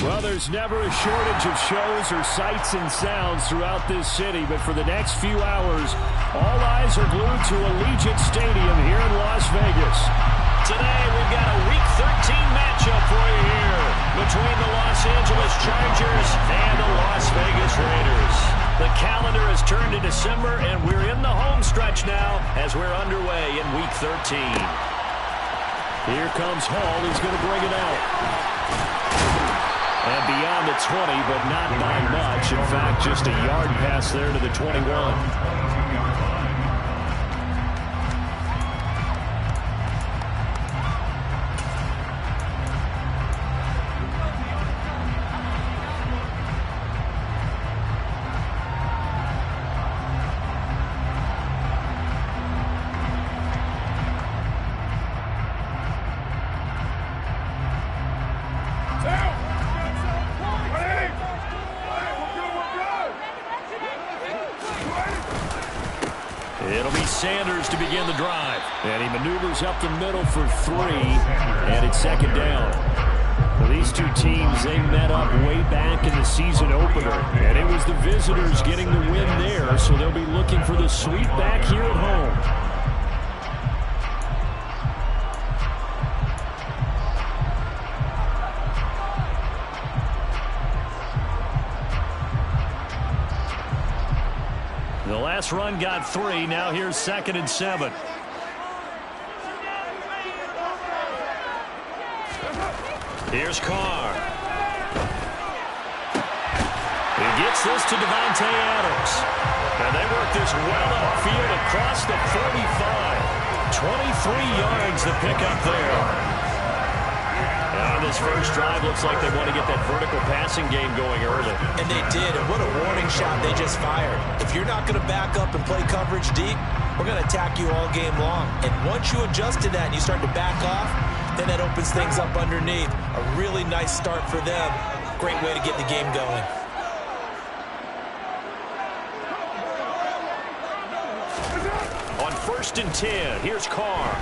Well, there's never a shortage of shows or sights and sounds throughout this city, but for the next few hours, all eyes are glued to Allegiant Stadium here in Las Vegas. Today, we've got a Week 13 matchup for you here between the Los Angeles Chargers and the Las Vegas Raiders. The calendar has turned to December, and we're in the home stretch now as we're underway in Week 13. Here comes Hall. He's going to bring it out. And beyond the 20, but not by much. In fact, just a yard pass there to the 21. It'll be Sanders to begin the drive. And he maneuvers up the middle for 3. And it's second down. Well, these two teams, they met up way back in the season opener. And it was the visitors getting the win there. So they'll be looking for the sweep back here at home. The last run got 3. Now here's 2nd and 7. Here's Carr. He gets this to Davante Adams. And they work this well upfield across the 45. 23 yards to pick up there. On this first drive, looks like they want to get that vertical passing game going early. And they did, and what a warning shot they just fired. If you're not going to back up and play coverage deep, we're going to attack you all game long. And once you adjust to that and you start to back off, then that opens things up underneath. A really nice start for them. Great way to get the game going. On 1st and 10, here's Carr.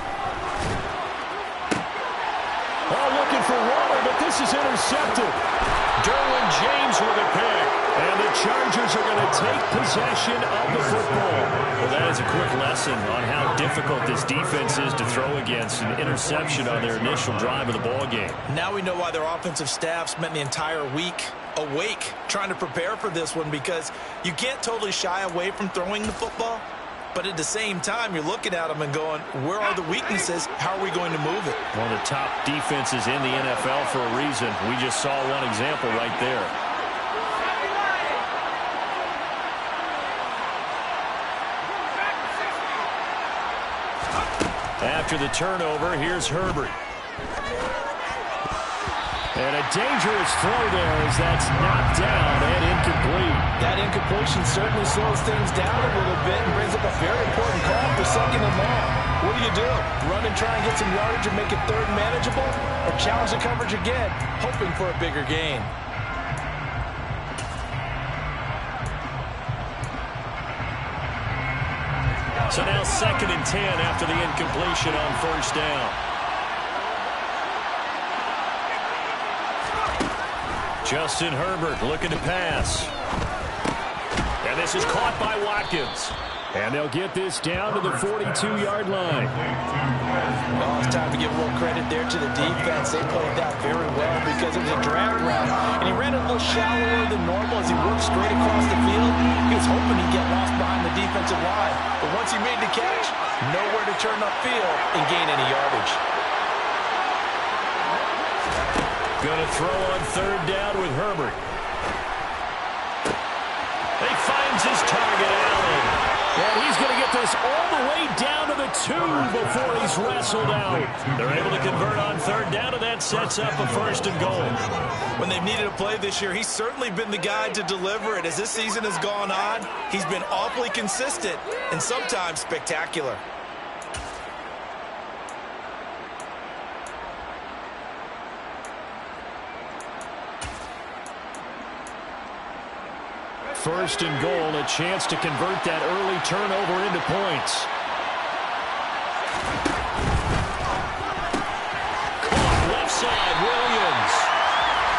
Oh, looking for water, but this is intercepted. Derwin James with a pick. And the Chargers are going to take possession of the football. Well, that is a quick lesson on how difficult this defense is to throw against. An interception on their initial drive of the ball game. Now we know why their offensive staff spent the entire week awake trying to prepare for this one, because you can't totally shy away from throwing the football. But at the same time, you're looking at them and going, where are the weaknesses? How are we going to move it? One of the top defenses in the NFL for a reason. We just saw one example right there. After the turnover, here's Herbert. And a dangerous throw there as that's knocked down and incomplete. That incompletion certainly slows things down a little bit and brings up a very important call for 2nd and long. What do? Run and try and get some yardage and make it 3rd and manageable? Or challenge the coverage again, hoping for a bigger gain? So now 2nd and 10 after the incompletion on 1st down. Justin Herbert looking to pass. And this is caught by Watkins. And they'll get this down to the 42-yard line. Well, it's time to give a little credit there to the defense. They played that very well because it was a drag route. And he ran a little shallower than normal as he worked straight across the field. He was hoping he'd get lost behind the defensive line. But once he made the catch, nowhere to turn upfield and gain any yardage. Going to throw on 3rd down with Herbert. He finds his target, Allen. And he's going to get this all the way down to the 2 before he's wrestled out. They're able to convert on 3rd down, and that sets up a 1st and goal. When they've needed a play this year, he's certainly been the guy to deliver it. As this season has gone on, he's been awfully consistent and sometimes spectacular. 1st and goal, a chance to convert that early turnover into points. Caught left side, Williams.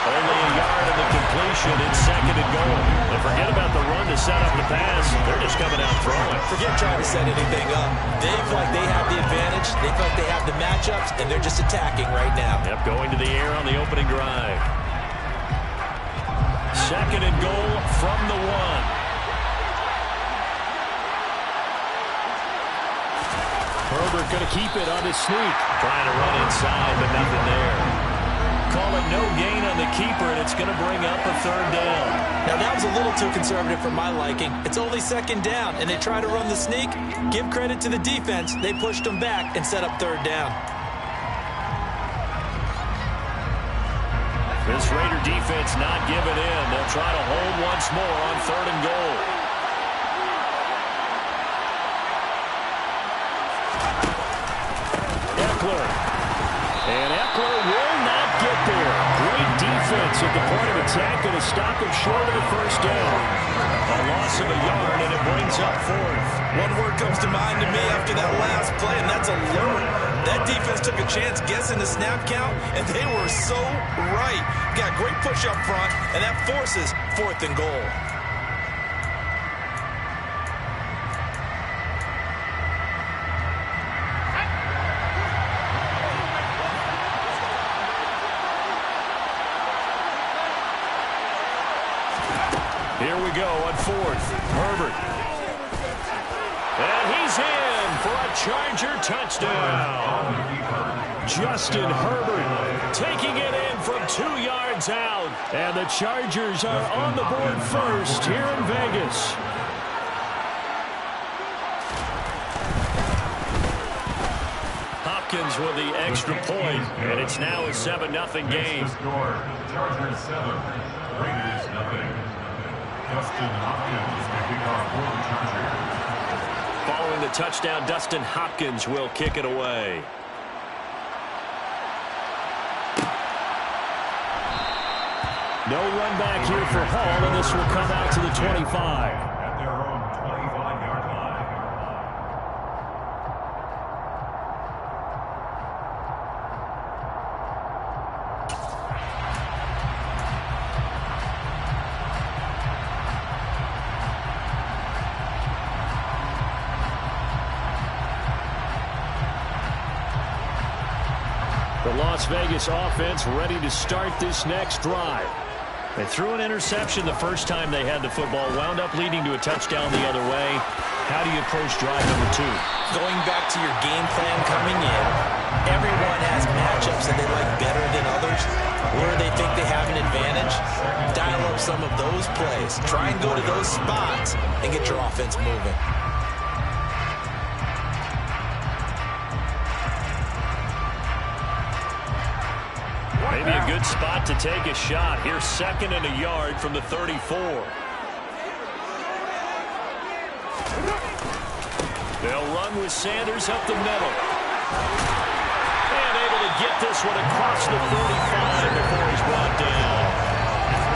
Only a yard in the completion. It's 2nd and goal. And forget about the run to set up the pass. They're just coming out throwing. Forget trying to set anything up. They feel like they have the advantage. They feel like they have the matchups, and they're just attacking right now. Yep, going to the air on the opening drive. 2nd and goal from the 1. Herbert going to keep it on his sneak. Trying to run inside, but nothing there. Call it no gain on the keeper, and it's going to bring up a 3rd down. Now, that was a little too conservative for my liking. It's only 2nd down, and they try to run the sneak. Give credit to the defense. They pushed them back and set up 3rd down. This Raider defense not giving in. They'll try to hold once more on 3rd and goal. Eckler. And Eckler will not get there. Great defense at the point of attack and a stop him short of the 1st down. A loss of a yard, and it brings up 4th. One word comes to mind to me after that last play, and that's alert. That defense took a chance guessing the snap count, and they were so right. Got great push up front, and that forces 4th and goal. Here we go on 4th. Herbert. And he's in for a Charger touchdown. Justin Herbert taking it in from 2 yards out. And the Chargers are on the board first here in Vegas. Hopkins with the extra point, and it's now a 7-0 game. Chargers 7, Raiders nothing. Dustin Hopkins will kick off for the Chargers. Following the touchdown, Dustin Hopkins will kick it away. No run back here for Hall, and this will come out to the 25. At their own 25-yard line. The Las Vegas offense ready to start this next drive. They threw an interception the first time they had the football, wound up leading to a touchdown the other way. How do you approach drive number 2? Going back to your game plan coming in, everyone has matchups that they like better than others, where they think they have an advantage. Dial up some of those plays. Try and go to those spots and get your offense moving. Maybe a good spot to take a shot. Here's 2nd and a yard from the 34. They'll run with Sanders up the middle. And able to get this one across the 35 before he's brought down.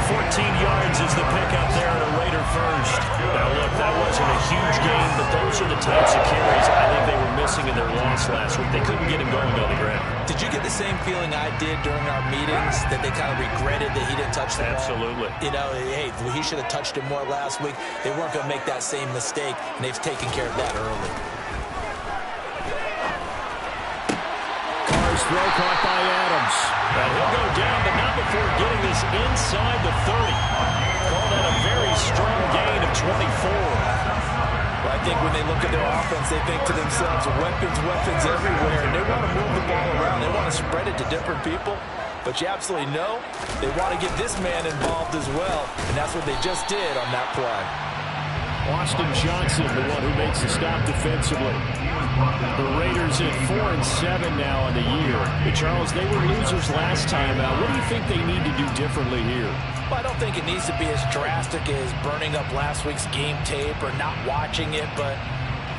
14 yards is the pickup there at a Raider first. Now, look, that wasn't a huge gain, but those are the types of carries I think they were missing in their loss last week. They couldn't get him going on the ground. Did you get the same feeling I did during our meetings, that they kind of regretted that he didn't touch the ball? Absolutely. You know, hey, he should have touched it more last week. They weren't going to make that same mistake, and they've taken care of that early. Throw caught by Adams. And he'll go down, but not before getting this inside the 30. Call that a very strong gain of 24. Well, I think when they look at their offense, they think to themselves, weapons, weapons everywhere. And they want to move the ball around. They want to spread it to different people. But you absolutely know they want to get this man involved as well. And that's what they just did on that play. Austin Johnson, the one who makes the stop defensively. The Raiders at 4-7 now on the year. But Charles, they were losers last time out. What do you think they need to do differently here? Well, I don't think it needs to be as drastic as burning up last week's game tape or not watching it, but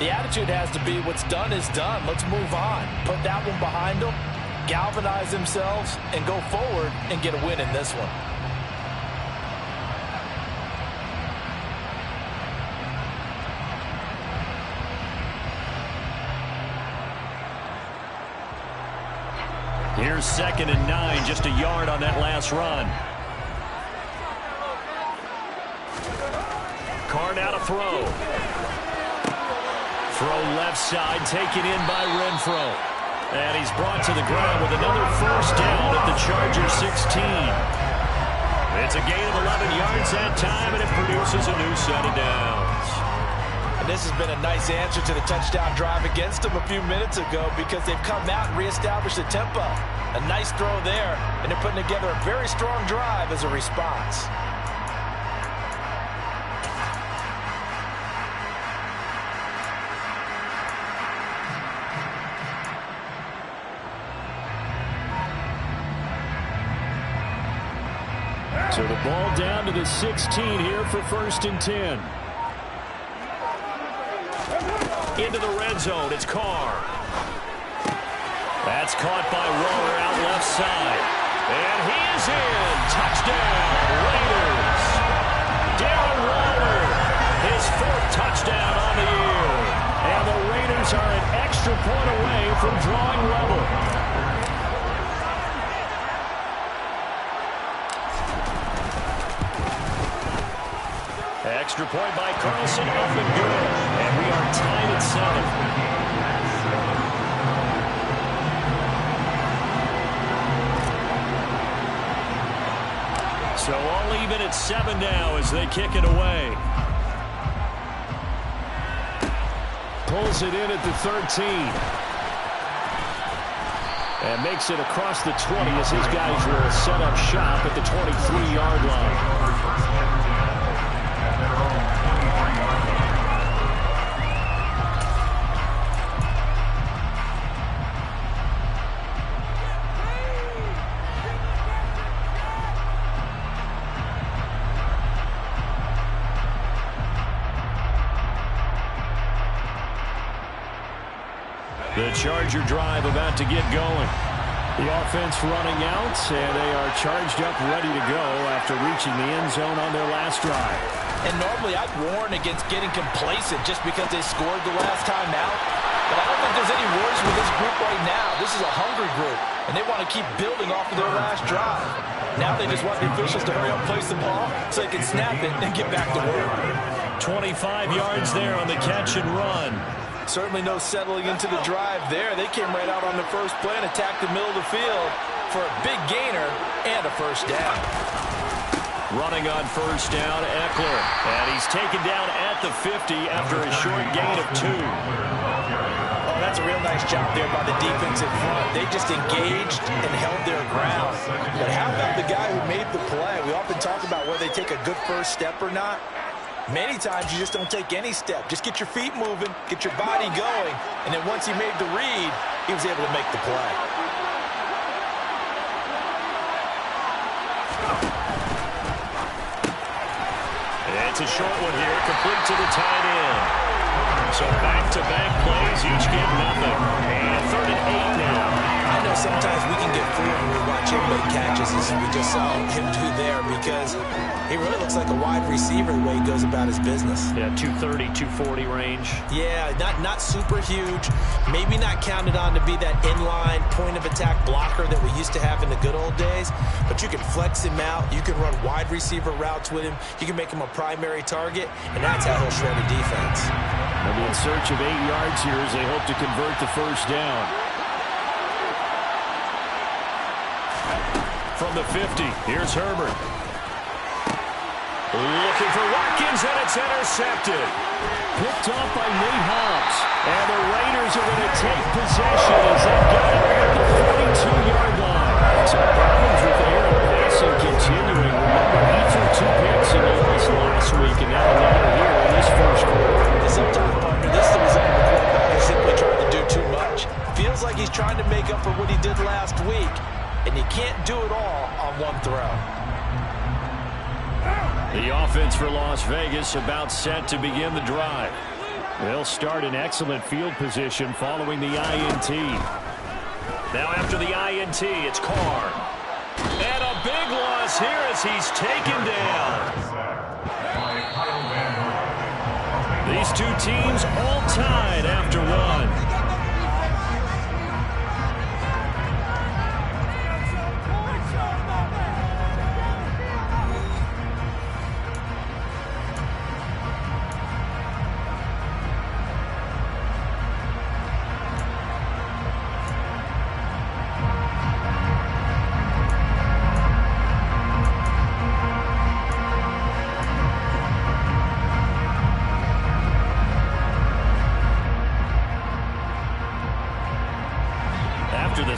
the attitude has to be what's done is done. Let's move on. Put that one behind them, galvanize themselves, and go forward and get a win in this one. Here's 2nd and 9, just a yard on that last run. Carr now to throw. Throw left side, taken in by Renfro. And he's brought to the ground with another first down at the Chargers 16. It's a gain of 11 yards that time, and it produces a new set of downs. And this has been a nice answer to the touchdown drive against them a few minutes ago because they've come out and reestablished the tempo. A nice throw there, and they're putting together a very strong drive as a response. So the ball down to the 16 here for 1st and 10. Into the red zone, it's Carr. That's caught by Waller out left side. And he is in. Touchdown, Raiders. Darren Waller, his 4th touchdown on the year. And the Raiders are an extra point away from drawing level. Extra point by Carlson, up and good. And we are tied at 7. So all even at 7 now as they kick it away. Pulls it in at the 13. And makes it across the 20 as his guys will set up shop at the 23-yard line. The Charger drive about to get going. The offense running out, and they are charged up, ready to go after reaching the end zone on their last drive. And normally I'd warn against getting complacent just because they scored the last time out. But I don't think there's any worries with this group right now. This is a hungry group, and they want to keep building off of their last drive. Now they just want the officials to hurry up, place the ball, so they can snap it and get back to work. 25 yards there on the catch and run. Certainly no settling into the drive there. They came right out on the first play and attacked the middle of the field for a big gainer and a first down. Running on first down, Eckler. And he's taken down at the 50 after a short gain of 2. Oh, that's a real nice job there by the defense in front. They just engaged and held their ground. But how about the guy who made the play? We often talk about whether they take a good first step or not. Many times you just don't take any step. Just get your feet moving, get your body going, and then once he made the read, he was able to make the play. It's a short one here, complete to the tight end. So back-to-back plays, each get nothing. And 3rd and 8 now. I know sometimes we can get fooled when we watch him make catches, as we just saw him do there, because he really looks like a wide receiver the way he goes about his business. Yeah, 230, 240 range. Yeah, not super huge. Maybe not counted on to be that inline point-of-attack blocker that we used to have in the good old days, but you can flex him out. You can run wide receiver routes with him. You can make him a primary target, and that's how he'll shred a defense. They'll be in search of 8 yards here as they hope to convert the first down. From the 50, here's Herbert. Looking for Watkins, and it's intercepted. Picked off by Nate Hobbs. And the Raiders are going to take possession as they've got it at the 42-yard line. Some problems with the air passing continuing. Remember, he threw 2 picks in the loss last week, and now another here in this first quarter. Sometimes, partner, this is the result of the quarterback who's simply trying to do too much. Feels like he's trying to make up for what he did last week, and you can't do it all on one throw. The offense for Las Vegas about set to begin the drive. They'll start in excellent field position following the INT. Now after the INT, it's Carr. And a big loss here as he's taken down. These two teams all tied after one.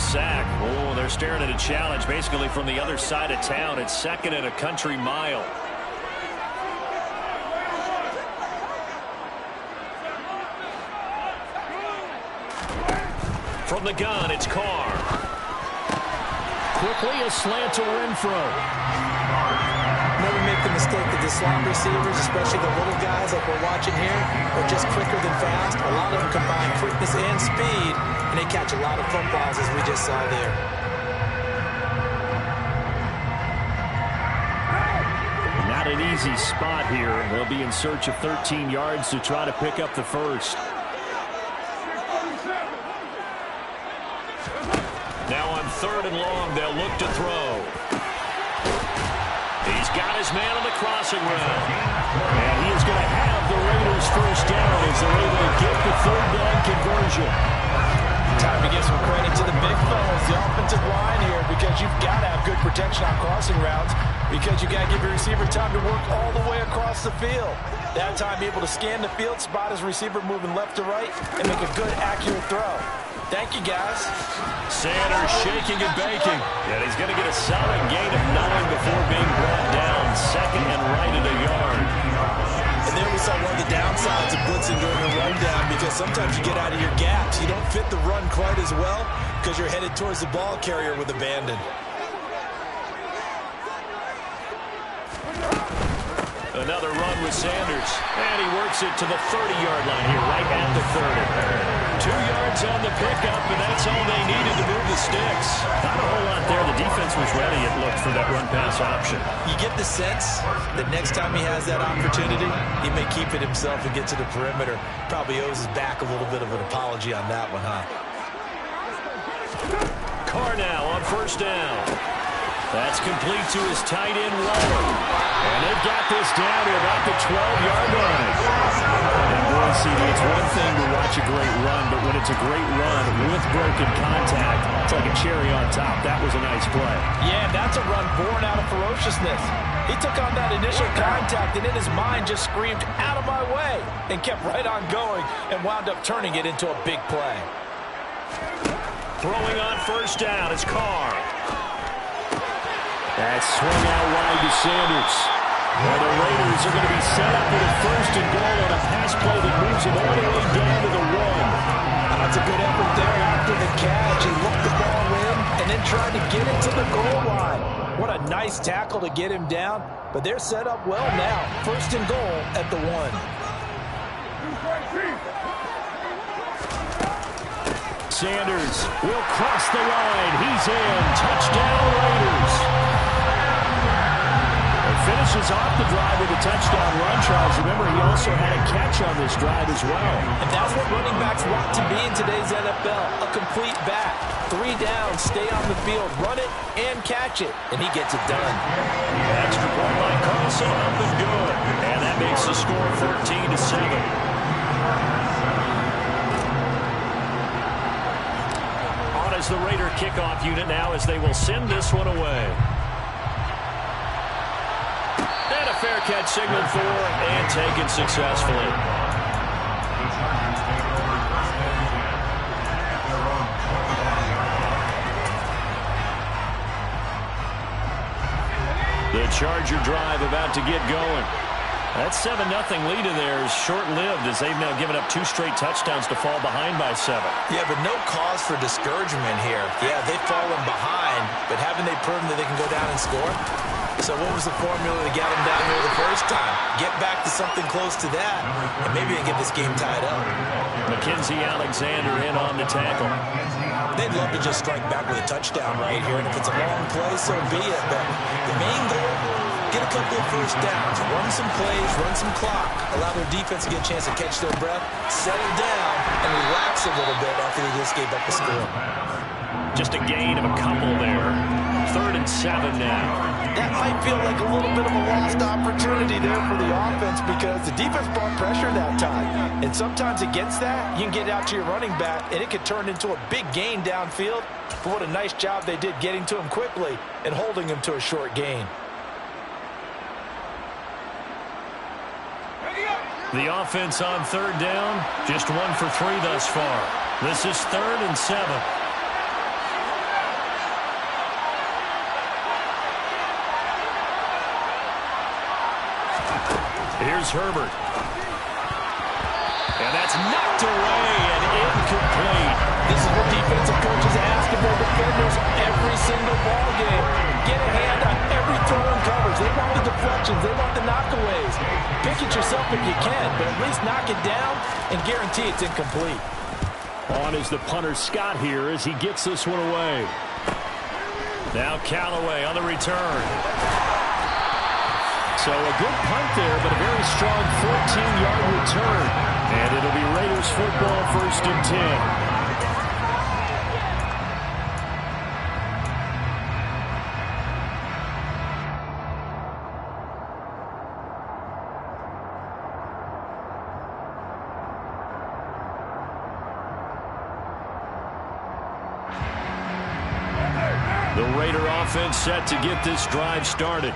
sack. Oh, they're staring at a challenge basically from the other side of town. It's 2nd and a country mile. From the gun, it's Carr. Quickly a slant to Renfro. Never make the mistake that the slot receivers, especially the little guys like we're watching here, are just quicker than fast. A lot of them combine quickness and speed, and they catch a lot of footballs as we just saw there. Not an easy spot here. They'll be in search of 13 yards to try to pick up the first. Now on 3rd and long, they'll look to throw. He's got his man on the crossing route. And he is going to have the Raiders first down as they're able to get the 3rd down conversion. Time to give some credit to the big fellas, the offensive line here, because you've got to have good protection on crossing routes, because you got to give your receiver time to work all the way across the field. That time, able to scan the field, spot his receiver moving left to right, and make a good, accurate throw. Thank you, guys. Sanders shaking and baking. And he's going to get a solid gain of 9 before being brought down. 2nd and right at a yard. And there we saw one of the downsides of blitzing during a rundown, because sometimes you get out of your gaps. You don't fit the run quite as well because you're headed towards the ball carrier with abandon. Another run with Sanders. And he works it to the 30-yard line here, right at the 30. 2 yards on the pickup, and that's all they needed to move the sticks. Not a whole lot there. The defense was ready, it looked, for that run-pass option. You get the sense that next time he has that opportunity, he may keep it himself and get to the perimeter. Probably owes his back a little bit of an apology on that one, huh? Carr now on 1st down. That's complete to his tight end, Waller. And they've got this down to about the 12-yard line. And boy, CD, it's one thing to watch a great run, but when it's a great run with broken contact, it's like a cherry on top. That was a nice play. Yeah, that's a run born out of ferociousness. He took on that initial contact, and in his mind just screamed, "Out of my way," and kept right on going and wound up turning it into a big play. Throwing on 1st down, it's Carr. That's swung out wide to Sanders. Well, the Raiders are going to be set up with a 1st and goal on a pass play that moves them all the way down to the 1. That's a good effort there after the catch. He looked the ball in and then tried to get it to the goal line. What a nice tackle to get him down. But they're set up well now. 1st and goal at the 1. Sanders will cross the line. He's in. Touchdown, Raiders. Finishes off the drive with a touchdown run, Charles. Remember, he also had a catch on this drive as well. And that's what running backs want to be in today's NFL, a complete back. 3 downs, stay on the field, run it, and catch it. And he gets it done. Extra point by Carlson, up and good. And that makes the score 14-7. On as the Raider kickoff unit now as they will send this one away. And a fair catch signaled for and taken successfully. The Charger drive about to get going. That 7-0 lead in there is short-lived as they've now given up 2 straight touchdowns to fall behind by 7. Yeah, but no cause for discouragement here. Yeah, they've fallen behind, but haven't they proven that they can go down and score? So what was the formula to get them down here the first time? Get back to something close to that, and maybe they can get this game tied up. Mackenzie Alexander in on the tackle. They'd love to just strike back with a touchdown right here, and if it's a long play, so be it. But the main goal, get a couple of 1st downs, run some plays, run some clock, allow their defense to get a chance to catch their breath, settle down, and relax a little bit after they just gave up the score. Just a gain of a couple there. 3rd and 7 now. That might feel like a little bit of a lost opportunity there for the offense because the defense brought pressure that time. And sometimes against that, you can get out to your running back, and it could turn into a big gain downfield. But what a nice job they did getting to him quickly and holding him to a short gain. The offense on 3rd down, just 1 for 3 thus far. This is 3rd and 7. Here's Herbert. And that's knocked away and incomplete. This is what defensive coaches ask of their defenders every single ball game. Get a hand on every throw and coverage. They want the deflections. They want the knockaways. Pick it yourself if you can, but at least knock it down and guarantee it's incomplete. On is the punter Scott here as he gets this one away. Now Callaway on the return. So a good punt there, but a very strong 14-yard return. And it'll be Raiders football, 1st and 10. The Raider offense set to get this drive started.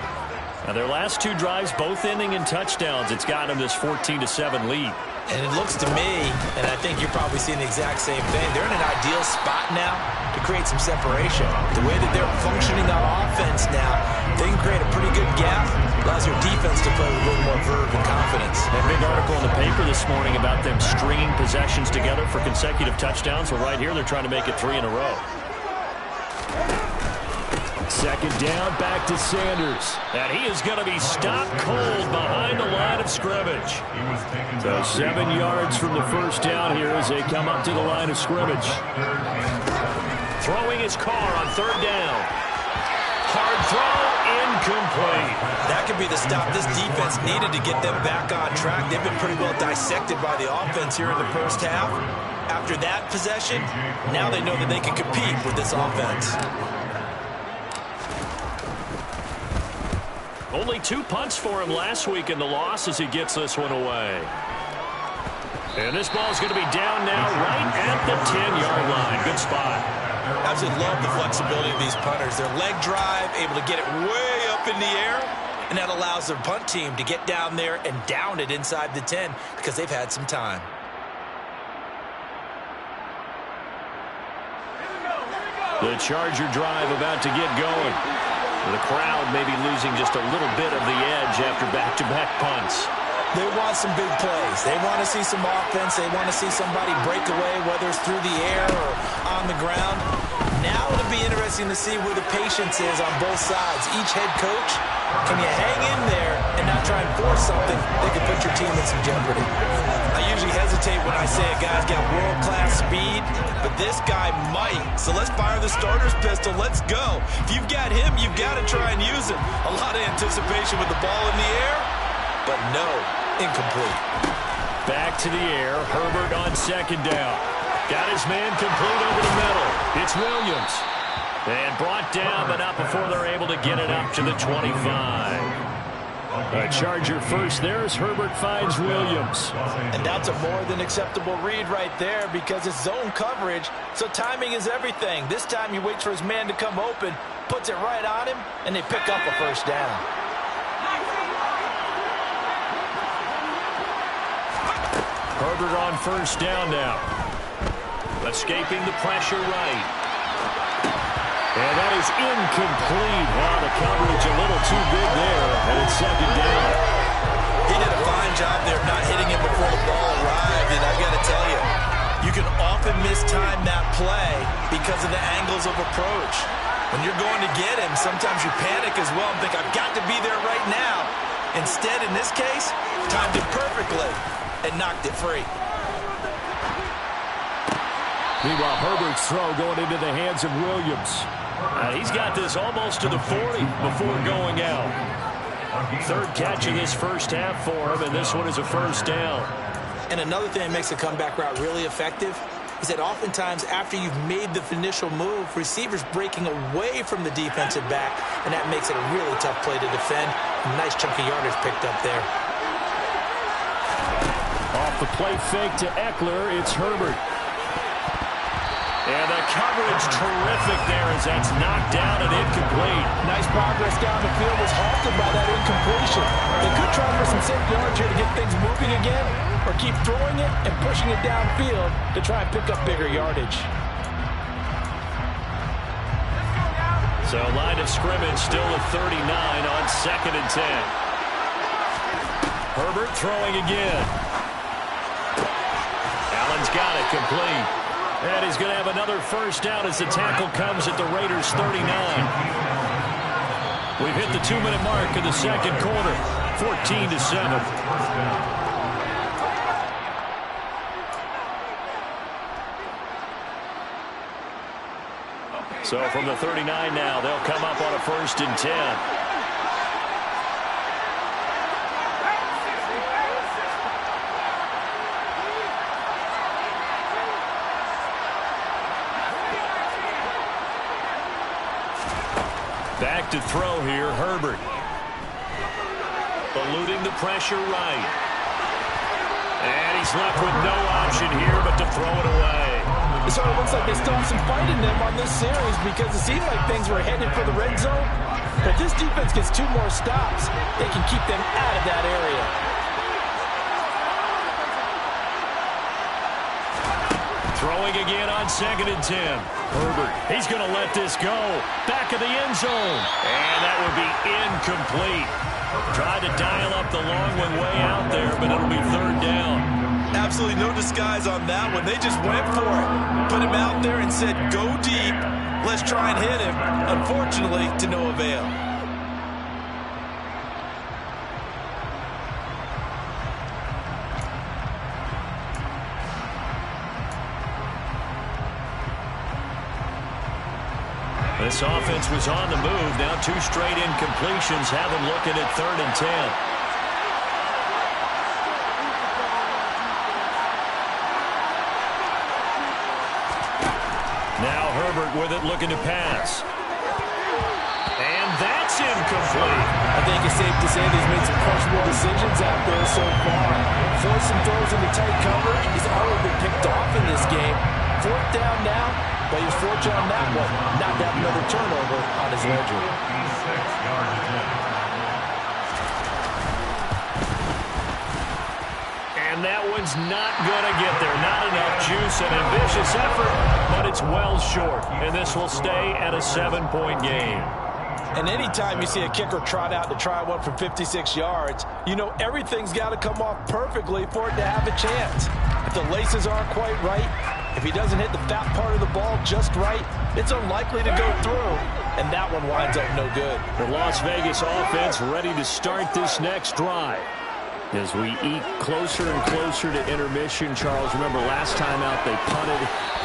Now their last 2 drives both ending in touchdowns. It's got them this 14-7 lead. And it looks to me, and I think you're probably seeing the exact same thing, they're in an ideal spot now to create some separation. The way that they're functioning on offense now, they can create a pretty good gap. Allows their defense to play with a little more verve and confidence. A big article in the paper this morning about them stringing possessions together for consecutive touchdowns. Well, right here they're trying to make it 3 in a row. 2nd down, back to Sanders. And he is going to be stopped cold behind the line of scrimmage. So 7 yards from the first down here as they come up to the line of scrimmage. Throwing his car on 3rd down. Hard throw, incomplete. That could be the stop this defense needed to get them back on track. They've been pretty well dissected by the offense here in the first half. After that possession, now they know that they can compete with this offense. Only 2 punts for him last week in the loss as he gets this one away. And this ball is going to be down now right at the 10-yard line. Good spot. Absolutely love the flexibility of these punters. Their leg drive, able to get it way up in the air, and that allows their punt team to get down there and down it inside the 10 because they've had some time. The Charger drive about to get going. The crowd may be losing just a little bit of the edge after back-to-back punts. They want some big plays. They want to see some offense. They want to see somebody break away, whether it's through the air or on the ground. Now it'll be interesting to see where the patience is on both sides. Each head coach, can you hang in there and not try and force something that could put your team in some jeopardy? I usually hesitate when I say a guy's got world-class speed, but this guy might. So let's fire the starter's pistol. Let's go. If you've got him, you've got to try and use him. A lot of anticipation with the ball in the air, but no, incomplete. Back to the air. Herbert on 2nd down. Got his man complete over the middle. It's Williams. And brought down, but not before they're able to get it up to the 25. A Charger first there as Herbert finds Williams. And that's a more than acceptable read right there because it's zone coverage, so timing is everything. This time he waits for his man to come open, puts it right on him, and they pick up a 1st down. Herbert on 1st down now. Escaping the pressure right. And that is incomplete. Wow, the coverage a little too big there, and it's 2nd down. He did a fine job there of not hitting him before the ball arrived, and I've got to tell you, you can often mistime that play because of the angles of approach. When you're going to get him, sometimes you panic as well and think, I've got to be there right now. Instead, in this case, timed it perfectly and knocked it free. Meanwhile, Herbert's throw going into the hands of Williams. He's got this almost to the 40 before going out. 3rd catch of this first half for him, and this one is a 1st down. And another thing that makes the comeback route really effective is that oftentimes after you've made the initial move, receivers breaking away from the defensive back, and that makes it a really tough play to defend. A nice chunk of yardage picked up there. Off the play fake to Eckler, it's Herbert. And the coverage terrific there as that's knocked down and incomplete. Nice progress down the field was halted by that incompletion. They could try for some safe yards here to get things moving again, or keep throwing it and pushing it downfield to try and pick up bigger yardage. So line of scrimmage still at 39 on 2nd and 10. Herbert throwing again. Allen's got it complete. And he's going to have another first down as the tackle comes at the Raiders' 39. We've hit the 2-minute mark in the second quarter, 14-7. So from the 39 now, they'll come up on a 1st and 10. Back to throw here, Herbert. Eluding the pressure right. And he's left with no option here but to throw it away. So it looks like they still have some fight in them on this series because it seemed like things were headed for the red zone. But if this defense gets 2 more stops, they can keep them out of that area. Throwing again on 2nd and 10. Herbert, he's going to let this go. Back of the end zone. And that would be incomplete. Tried to dial up the long one way out there, but it'll be 3rd down. Absolutely no disguise on that one. They just went for it. Put him out there and said, go deep. Let's try and hit him. Unfortunately, to no avail. This offense was on the move. Now 2 straight incompletions have them looking at 3rd and 10. Now Herbert with it, looking to pass. And that's incomplete. I think it's safe to say that he's made some questionable decisions out there so far. Forced some throws into tight coverage. He's already been picked off in this game. 4th down now, but he's fortunate on that one. Not to have another turnover on his ledger. And that one's not going to get there. Not enough juice, an ambitious effort, but it's well short. And this will stay at a 7-point game. And anytime you see a kicker trot out to try one from 56 yards, you know everything's got to come off perfectly for it to have a chance. If the laces aren't quite right, if he doesn't hit the fat part of the ball just right, it's unlikely to go through. And that one winds up no good. The Las Vegas offense ready to start this next drive. As we eke closer and closer to intermission, Charles, remember last time out they punted.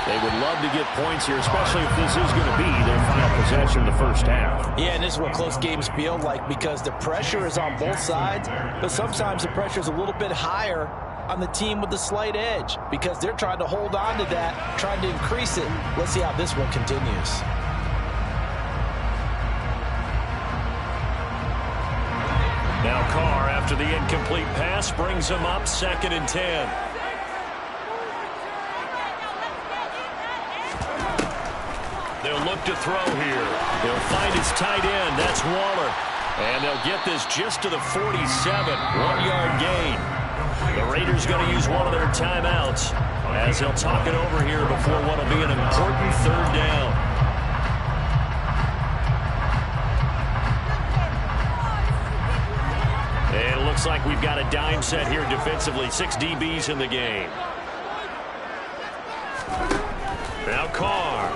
They would love to get points here, especially if this is going to be their final possession in the first half. Yeah, and this is what close games feel like because the pressure is on both sides, but sometimes the pressure is a little bit higher on the team with the slight edge because they're trying to hold on to that, trying to increase it. Let's see how this one continues. Now Carr, after the incomplete pass, brings him up 2nd and 10. They'll look to throw here. They'll find his tight end. That's Waller. And they'll get this just to the 47. 1-yard gain. The Raiders going to use one of their timeouts as they'll talk it over here before what will be an important 3rd down. And it looks like we've got a dime set here defensively. 6 DBs in the game. Now Carr.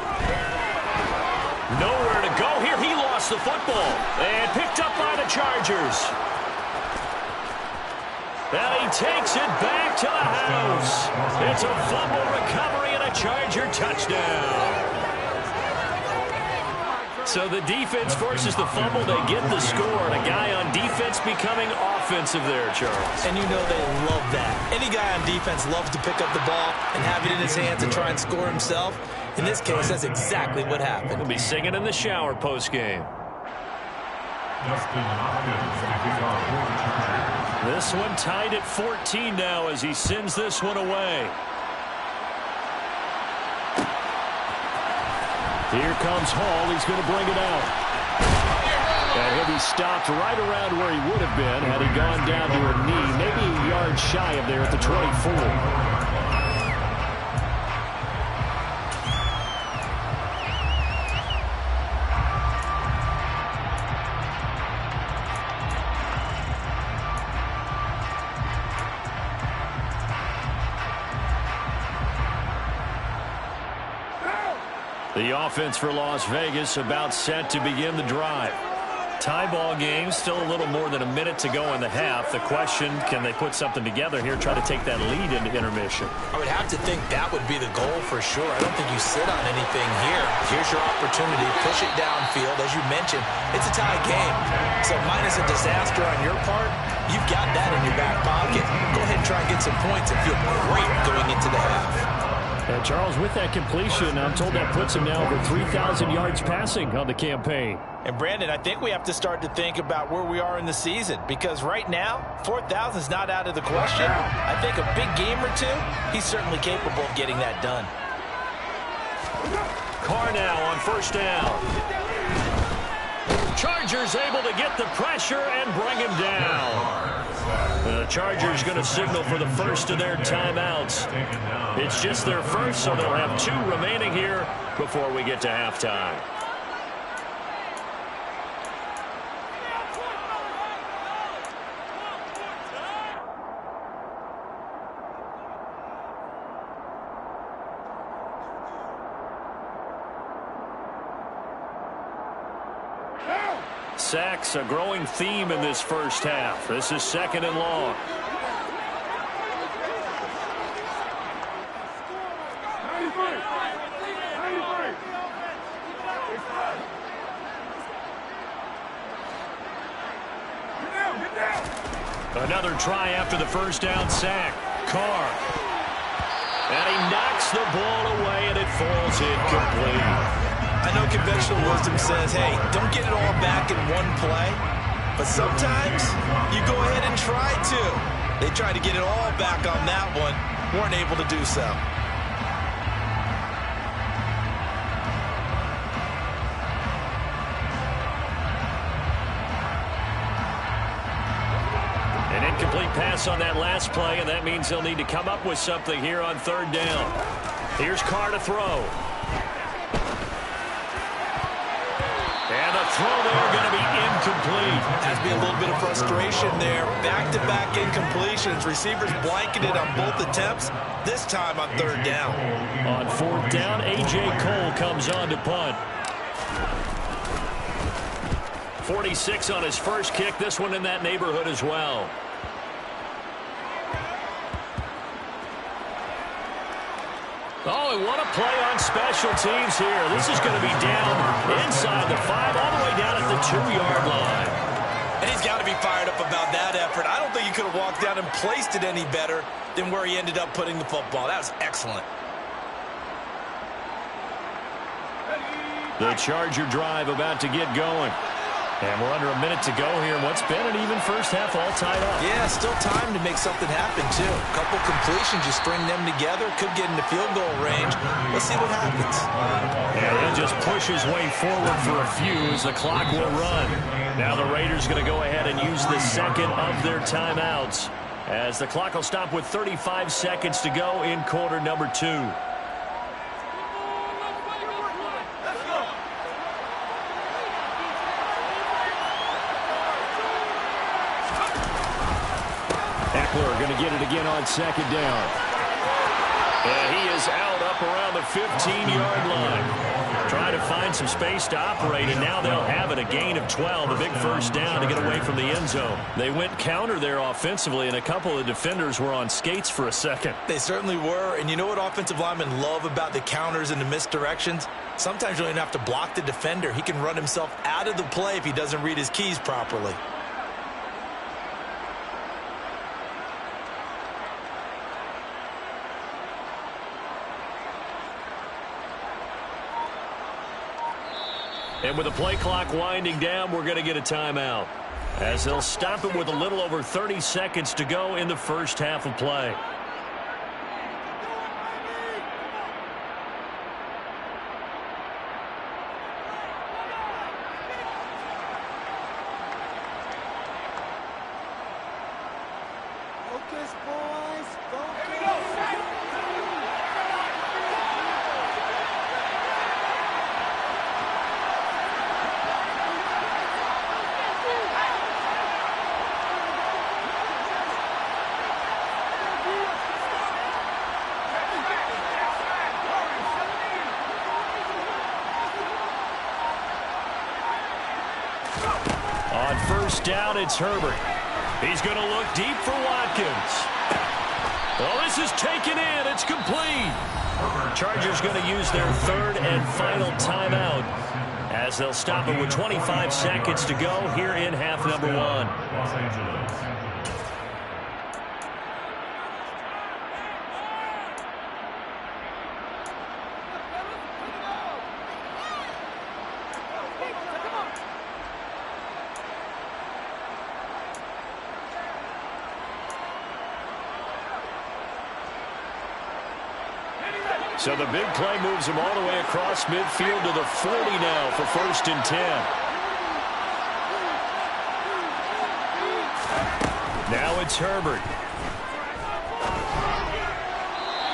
Nowhere to go here. He lost the football. And picked up by the Chargers. And he takes it back to the house. It's a fumble recovery and a Charger touchdown. So the defense forces the fumble. They get the score. And a guy on defense becoming offensive there, Charles. And you know they love that. Any guy on defense loves to pick up the ball and have it in his hands and try and score himself. In this case, that's exactly what happened. He'll be singing in the shower postgame. This one tied at 14 now as he sends this one away. Here comes Hall. He's going to bring it out. And he'll be stopped right around where he would have been had he gone down to a knee, maybe a yard shy of there at the 24. The offense for Las Vegas about set to begin the drive. Tie ball game, still a little more than a minute to go in the half. The question, can they put something together here, try to take that lead into intermission? I would have to think that would be the goal for sure. I don't think you sit on anything here. Here's your opportunity. Push it downfield. As you mentioned, it's a tie game. So minus a disaster on your part, you've got that in your back pocket. Go ahead and try and get some points and feel great going into the half. And Charles, with that completion, I'm told that puts him now over 3,000 yards passing on the campaign. And Brandon, I think we have to start to think about where we are in the season, because right now, 4,000 is not out of the question. I think a big game or two, he's certainly capable of getting that done. Carr now on first down. Chargers able to get the pressure and bring him down. The Chargers going to signal for the first of their timeouts. It's just their first, so they'll have 2 remaining here before we get to halftime. Sacks, a growing theme in this first half. This is 2nd and long. Another try after the first down sack. Carr. And he knocks the ball away, and it falls incomplete. I know conventional wisdom says, hey, don't get it all back in one play. But sometimes you go ahead and try to. They tried to get it all back on that one. Weren't able to do so. An incomplete pass on that last play, and that means they'll need to come up with something here on 3rd down. Here's Carr to throw. And the throw there going to be incomplete. Has to be a little bit of frustration there. Back-to-back incompletions. Receivers blanketed on both attempts. This time on 3rd down. On 4th down, A.J. Cole comes on to punt. 46 on his first kick. This one in that neighborhood as well. Oh, and what a play on special teams here. This is going to be down inside the 5, all the way down at the 2-yard line. And he's got to be fired up about that effort. I don't think he could have walked down and placed it any better than where he ended up putting the football. That was excellent. The Charger drive about to get going. And we're under a minute to go here. What's been an even first half all tied up? Yeah, still time to make something happen, too. A couple completions, you string them together, could get into field goal range. Let's see what happens. Yeah, he'll just push his way forward for a few as the clock will run. Now the Raiders going to go ahead and use the second of their timeouts, as the clock will stop with 35 seconds to go in quarter number 2. Going to get it again on 2nd down. And he is out up around the 15-yard line. Trying to find some space to operate, and now they'll have it. A gain of 12, a big first down to get away from the end zone. They went counter there offensively, and a couple of defenders were on skates for a second. They certainly were, and you know what offensive linemen love about the counters and the misdirections? Sometimes you don't even have to block the defender. He can run himself out of the play if he doesn't read his keys properly. And with the play clock winding down, we're going to get a timeout, as they'll stop it with a little over 30 seconds to go in the first half of play. Focus, boys. Focus. On first down, it's Herbert. He's going to look deep for Watkins. Oh, this is taken in. It's complete. Chargers going to use their third and final timeout as they'll stop it with 25 seconds to go here in half number one. Los Angeles. So the big play moves him all the way across midfield to the 40 now for first and 10. Now it's Herbert.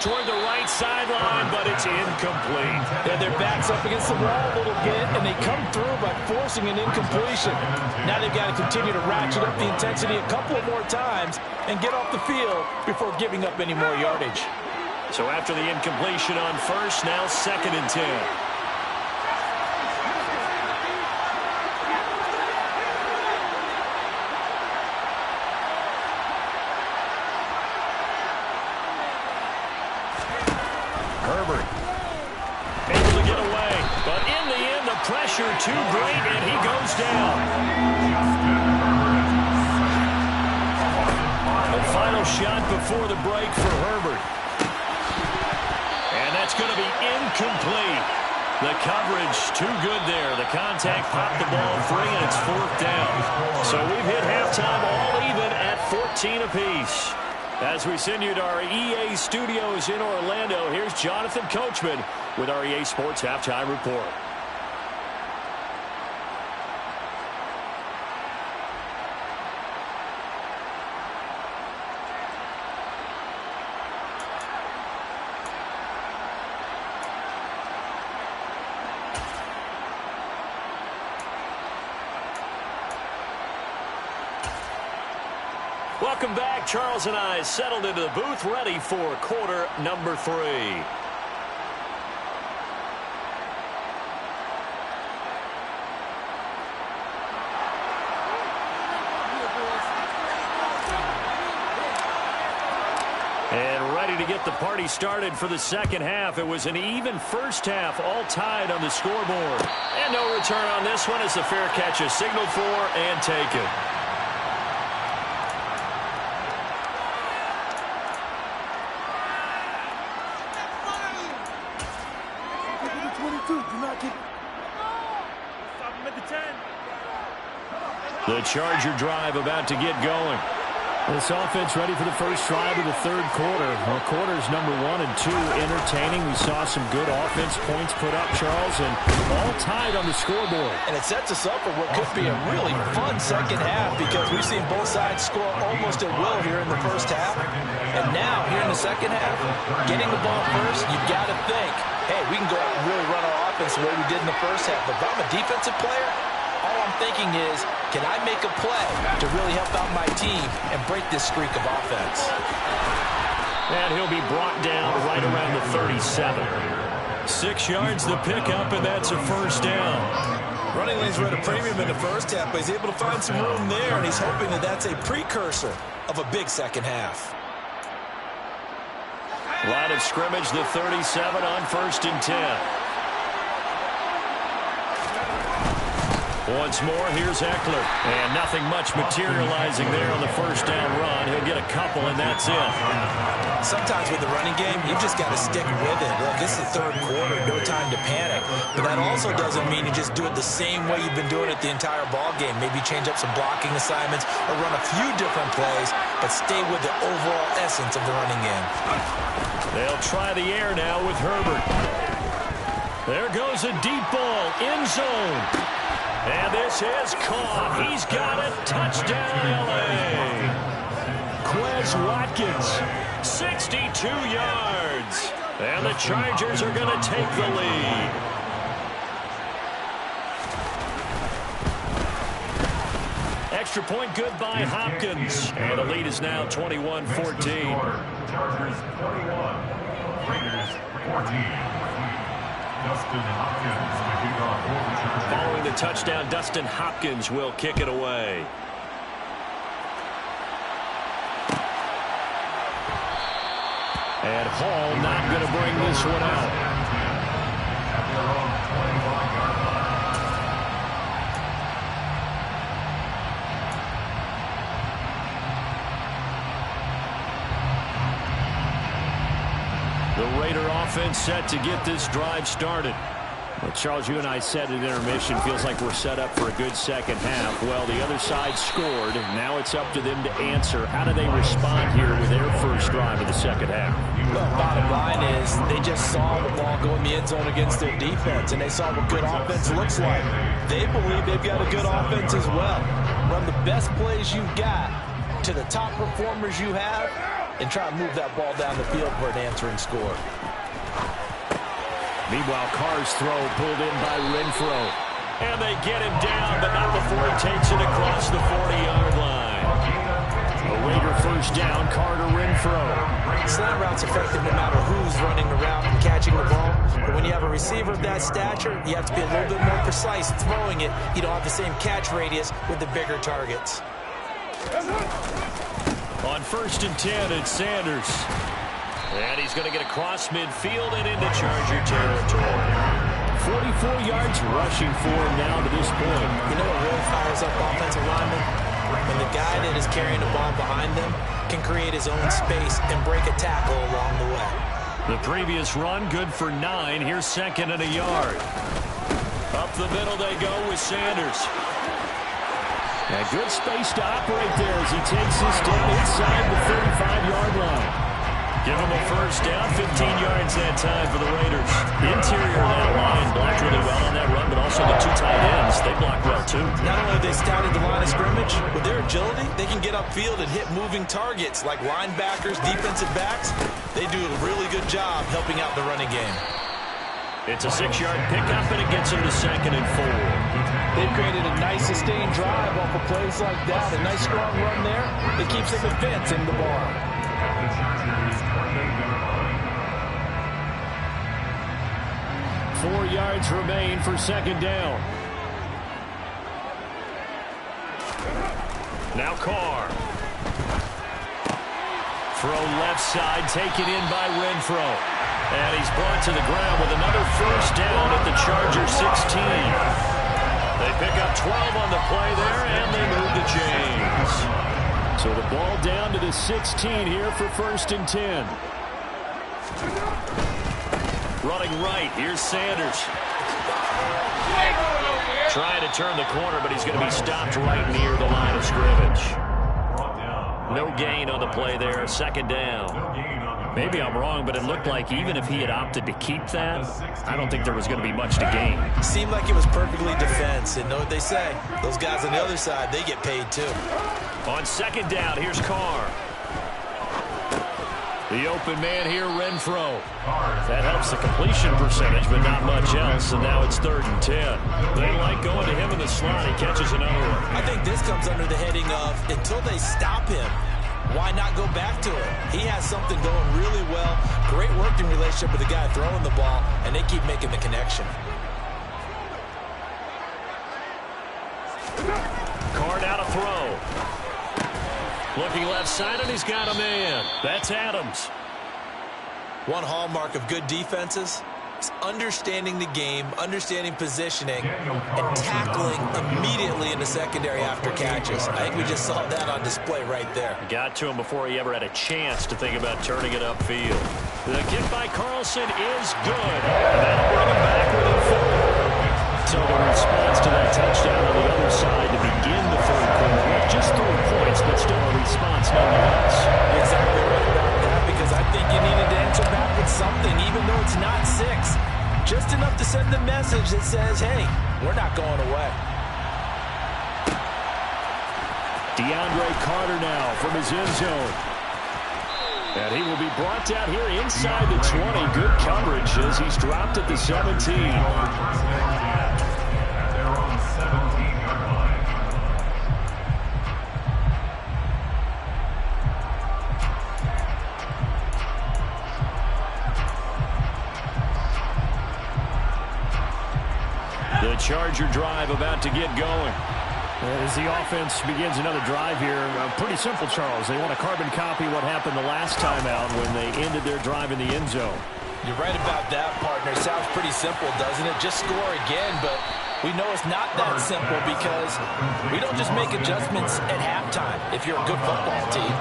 Toward the right sideline, but it's incomplete. And their back's up against the wall a little bit, and they come through by forcing an incompletion. Now they've got to continue to ratchet up the intensity a couple of more times and get off the field before giving up any more yardage. So after the incompletion on first, now second and 10. Herbert able to get away, but in the end, the pressure too great, and he goes down. The final shot before the break for Herbert. And that's going to be incomplete. The coverage too good there. The contact popped the ball free, and it's fourth down. So we've hit halftime all even at 14 apiece. As we send you to our EA studios in Orlando, here's Jonathan Coachman with our EA Sports Halftime Report. Welcome back. Charles and I settled into the booth, ready for quarter number 3. And ready to get the party started for the second half. It was an even first half, all tied on the scoreboard. And no return on this one as the fair catch is signaled for and taken. The Charger drive about to get going. This offense ready for the first drive of the third quarter. Well, quarters number 1 and 2 entertaining. We saw some good offense points put up, Charles, and all tied on the scoreboard. And it sets us up for what could be a really fun second half because we've seen both sides score almost at will here in the first half. And now, here in the second half, getting the ball first, you've got to think, hey, we can go out and really run our offense the way we did in the first half. But if I'm a defensive player, all I'm thinking is, can I make a play to really help out my team and break this streak of offense? And he'll be brought down right around the 37. 6 yards the pickup, and that's a first down. Running lanes were at a premium in the first half, but he's able to find some room there, and he's hoping that that's a precursor of a big second half. Line of scrimmage, the 37 on first and 10. Once more, here's Eckler. And nothing much materializing there on the first down run. He'll get a couple, and that's it. Sometimes with the running game, you've just got to stick with it. Look, this is the third quarter, no time to panic. But that also doesn't mean you just do it the same way you've been doing it the entire ball game. Maybe change up some blocking assignments or run a few different plays, but stay with the overall essence of the running game. They'll try the air now with Herbert. There goes a deep ball, end zone. And this is caught. He's got it. Touchdown, L.A. Quez Watkins, 62 yards. And the Chargers are going to take the lead. Extra point good by Hopkins. And the lead is now 21-14. Chargers 21, Raiders 14. Dustin Hopkins to kick off for the Chargers. Following the touchdown, Dustin Hopkins will kick it away. And Hall not going to bring this one out. At their own 25-yard line. The Raider offense set to get this drive started. Well, Charles, you and I said at intermission, feels like we're set up for a good second half. Well, the other side scored. Now it's up to them to answer. How do they respond here with their first drive of the second half? Well, bottom line is they just saw the ball go in the end zone against their defense, and they saw what good offense looks like. They believe they've got a good offense as well. Run the best plays you've got to the top performers you have, and try to move that ball down the field for an answering score. Meanwhile, Carr's throw pulled in by Renfro. And they get him down, but not before he takes it across the 40-yard line. A Raider first down, Carter Renfro. Slant route's effective no matter who's running the route and catching the ball. But when you have a receiver of that stature, you have to be a little bit more precise throwing it. You don't have the same catch radius with the bigger targets. On 1st and 10, it's Sanders. And he's going to get across midfield and into Charger territory. 44 yards rushing for him now to this point. You know what really fires up offensive linemen? When the guy that is carrying the ball behind them can create his own space and break a tackle along the way. The previous run, good for 9. Here's 2nd and a yard. Up the middle they go with Sanders. And good space to operate there as he takes this down inside the 35-yard line. Give him a first down, 15 yards that time for the Raiders. The interior of that line blocked really well on that run, but also the 2 tight ends, they blocked well too. Not only have they scouted the line of scrimmage, with their agility, they can get upfield and hit moving targets like linebackers, defensive backs. They do a really good job helping out the running game. It's a 6-yard pickup, and it gets them to 2nd and 4. They've created a nice sustained drive off of plays like that. A nice strong run there that keeps them advancing the ball. At the Chargers' 28-yard line. 4 yards remain for 2nd down. Now Carr. Throw left side, taken in by Renfro. And he's brought to the ground with another first down at the Chargers 16. They pick up 12 on the play there, and they move the chains. So the ball down to the 16 here for 1st and 10. Running right, here's Sanders. Trying to turn the corner, but he's going to be stopped right near the line of scrimmage. No gain on the play there, 2nd down. Maybe I'm wrong, but it looked like even if he had opted to keep that, I don't think there was going to be much to gain. Seemed like it was perfectly defense, and know what they say. Those guys on the other side, they get paid too. On 2nd down, here's Carr. The open man here, Renfro. That helps the completion percentage, but not much else, and now it's 3rd and 10. They like going to him in the slot. He catches another one. I think this comes under the heading of, until they stop him, why not go back to it? He has something going really well. Great working relationship with the guy throwing the ball, and they keep making the connection. Card out a throw. Looking left side, and he's got a man. That's Adams. One hallmark of good defenses is understanding the game, understanding positioning, and tackling immediately in the secondary after catches. I think we just saw that on display right there. Got to him before he ever had a chance to think about turning it upfield. The kick by Carlson is good. And that'll bring him back within 4. So the response to that touchdown on the other side to begin the 3rd quarter, just 3 points, but still a response nonetheless. You're exactly right about that, because I think you needed to answer back with something, even though it's not 6. Just enough to send the message that says, hey, we're not going away. DeAndre Carter now from his end zone. And he will be brought down here inside the 20. Good coverage as he's dropped at the 17. At their own 17-yard line. Charger drive about to get going. As the offense begins another drive here, pretty simple, Charles. They want to carbon copy what happened the last time out when they ended their drive in the end zone. You're right about that, partner. Sounds pretty simple, doesn't it? Just score again, but we know it's not that simple because we don't just make adjustments at halftime if you're a good football team.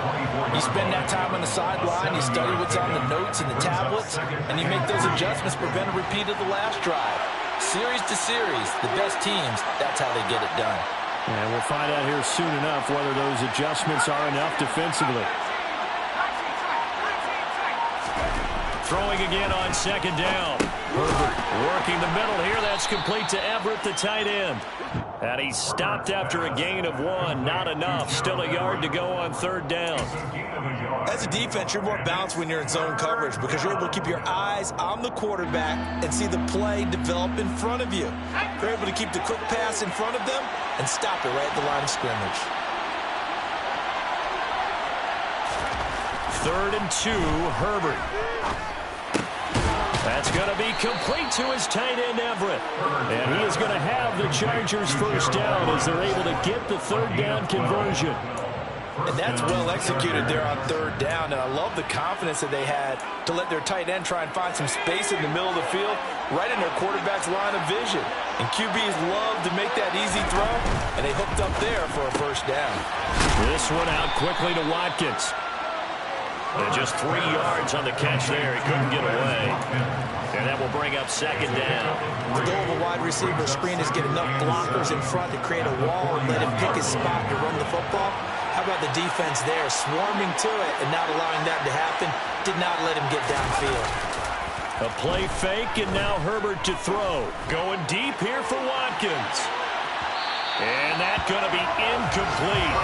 You spend that time on the sideline, you study what's on the notes and the tablets, and you make those adjustments to prevent a repeat of the last drive. Series to series, the best teams, that's how they get it done. And we'll find out here soon enough whether those adjustments are enough defensively. Throwing again on second down. Herbert working the middle here. That's complete to Everett, the tight end. And he stopped after a gain of 1. Not enough. Still a yard to go on third down. As a defense, you're more balanced when you're in zone coverage because you're able to keep your eyes on the quarterback and see the play develop in front of you. You're able to keep the quick pass in front of them and stop it right at the line of scrimmage. 3rd and 2, Herbert. That's going to be complete to his tight end, Everett. And he is going to have the Chargers first down as they're able to get the third down conversion. And that's well executed there on third down. And I love the confidence that they had to let their tight end try and find some space in the middle of the field, right in their quarterback's line of vision. And QBs love to make that easy throw, and they hooked up there for a first down. This one out quickly to Watkins. And just 3 yards on the catch there. He couldn't get away. And that will bring up second down. The goal of a wide receiver screen is get enough blockers in front to create a wall and let him pick his spot to run the football. How about the defense there, swarming to it and not allowing that to happen? Did not let him get downfield. A play fake, and now Herbert to throw. Going deep here for Watkins. And that's going to be incomplete.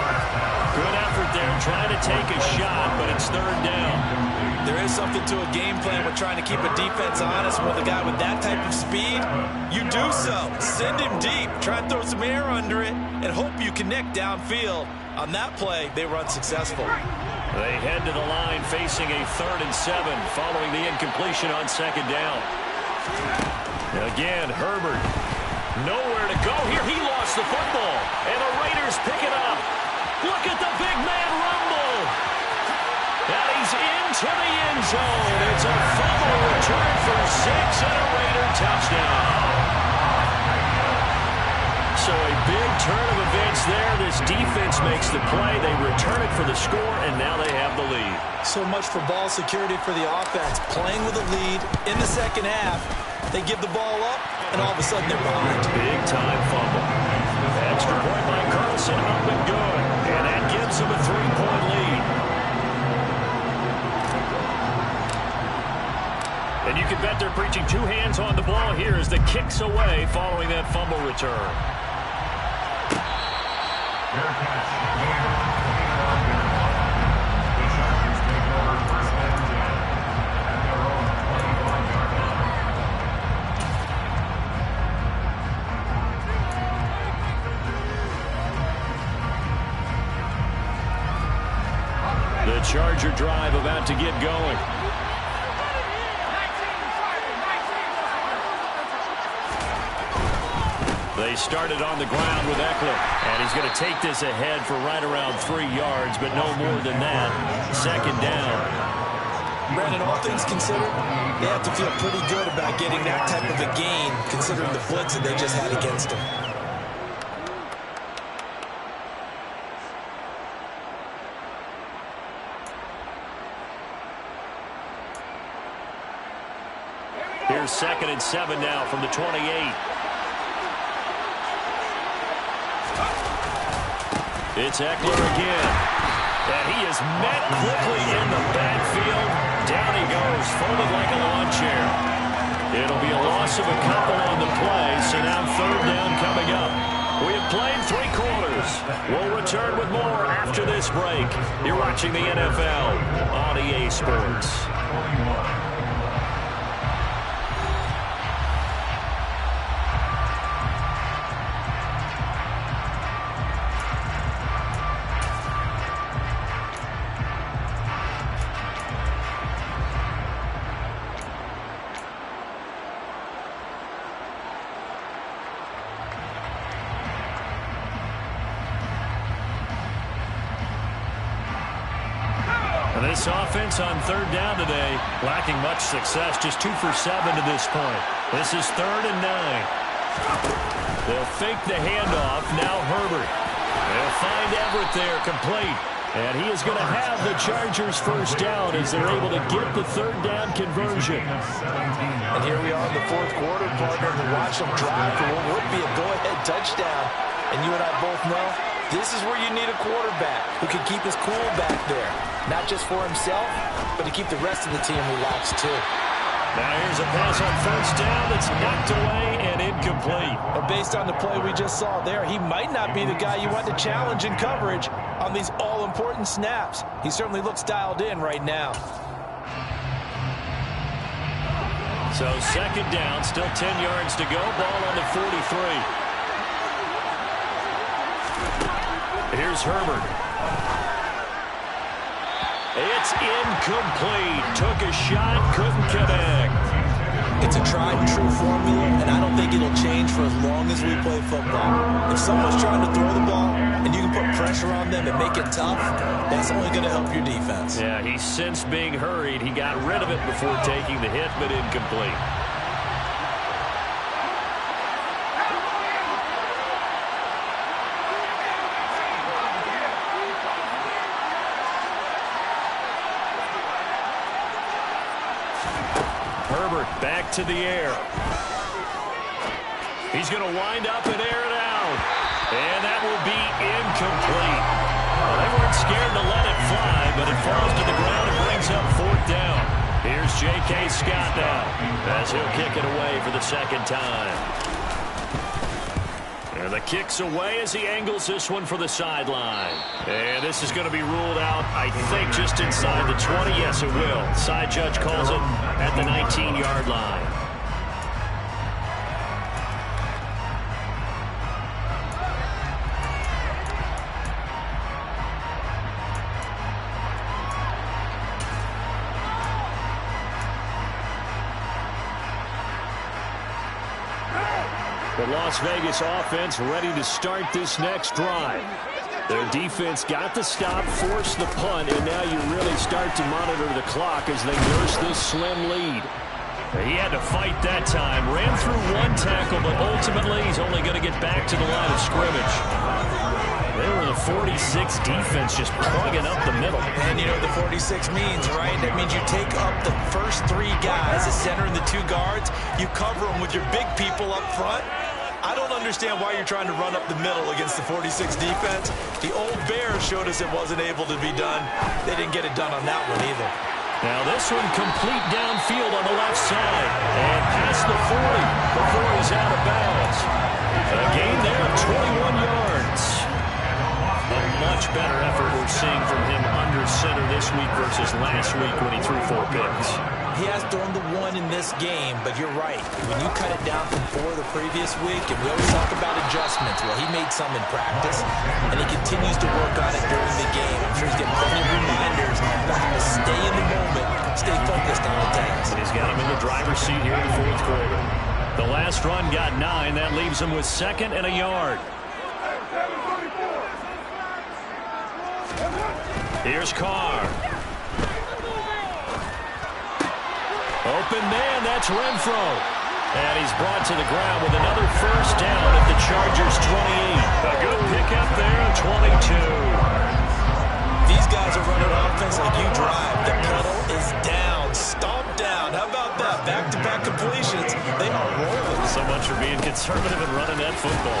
Good effort there, trying to take a shot, but it's third down. There is something to a game plan with trying to keep a defense honest with a guy with that type of speed. You do so. Send him deep. Try and throw some air under it and hope you connect downfield. On that play, they were unsuccessful. They head to the line facing a 3rd and 7 following the incompletion on second down. Again, Herbert. Nowhere to go here. He lost the football. And the Raiders pick it up. Look at the big man rumble. And he's into the end zone. It's a fumble return for 6 and a Raider touchdown. So a big turn of events there. This defense makes the play. They return it for the score, and now they have the lead. So much for ball security for the offense. Playing with a lead in the second half. They give the ball up, and all of a sudden they're behind. Big-time fumble. Extra point by Carlson, up and good. And that gives them a 3-point lead. And you can bet they're preaching 2 hands on the ball here as the kick's away following that fumble return. The Charger drive about to get going. They started on the ground with Eckler, and he's going to take this ahead for right around 3 yards, but no more than that. Second down. Brandon, all things considered, they have to feel pretty good about getting that type of a gain, considering the blitz that they just had against them. Here's 2nd and 7 now from the 28. It's Eckler again. And he is met quickly in the backfield. Down he goes, folded like a lawn chair. It'll be a loss of a couple on the play, so now third down coming up. We have played 3 quarters. We'll return with more after this break. You're watching the NFL on EA Sports. This offense on third down today, lacking much success, just 2 for 7 to this point. This is 3rd and 9. They'll fake the handoff. Now Herbert. They'll find Everett there, complete. And he is going to have the Chargers first down as they're able to get the third down conversion. And here we are in the fourth quarter, partner, to watch them drive for what would be a go-ahead touchdown. And you and I both know this is where you need a quarterback who can keep his cool back there. Not just for himself, but to keep the rest of the team relaxed too. Now here's a pass on first down that's knocked away and incomplete. But based on the play we just saw there, he might not be the guy you want to challenge in coverage on these all-important snaps. He certainly looks dialed in right now. So second down, still 10 yards to go. Ball on the 43. Here's Herbert. It's incomplete. Took a shot, couldn't connect. It's a tried-and-true formula, and I don't think it'll change for as long as we play football. If someone's trying to throw the ball and you can put pressure on them and make it tough, that's only going to help your defense. Yeah, he sensed being hurried. He got rid of it before taking the hit, but incomplete. Herbert back to the air. He's going to wind up and air it out. And that will be incomplete. Well, they weren't scared to let it fly, but it falls to the ground and brings up fourth down. Here's J.K. Scott now as he'll kick it away for the second time. And the kick's away as he angles this one for the sideline. And this is going to be ruled out, I think, just inside the 20. Yes, it will. Side judge calls it at the 19-yard line. The Las Vegas offense ready to start this next drive. Their defense got the stop, forced the punt, and now you really start to monitor the clock as they nurse this slim lead. He had to fight that time. Ran through one tackle, but ultimately he's only going to get back to the line of scrimmage. They were the 46 defense just plugging up the middle. And you know what the 46 means, right? That means you take up the first 3 guys, the center and the 2 guards. You cover them with your big people up front. I don't understand why you're trying to run up the middle against the 46 defense. The old Bears showed us it wasn't able to be done. They didn't get it done on that one either. Now this one complete downfield on the left side. And past the 40 before he's out of bounds. A gain there of 21 yards. A much better effort we're seeing from him under center this week versus last week when he threw 4 picks. He has thrown the 1 in this game, but you're right. When you cut it down from 4 the previous week, and we always talk about adjustments, well, he made some in practice, and he continues to work on it during the game. I'm sure he's getting plenty of reminders about how to stay in the moment, stay focused on the task. And he's got him in the driver's seat here in the fourth quarter. The last run got 9. That leaves him with 2nd and a yard. Here's Carr. Open man, that's Renfro. And he's brought to the ground with another first down at the Chargers' 28. A good pickup there at 22. These guys are running offense like you drive. The pedal is down, stomped down. How about that? Back-to-back completions. They are rolling. So much for being conservative and running that football.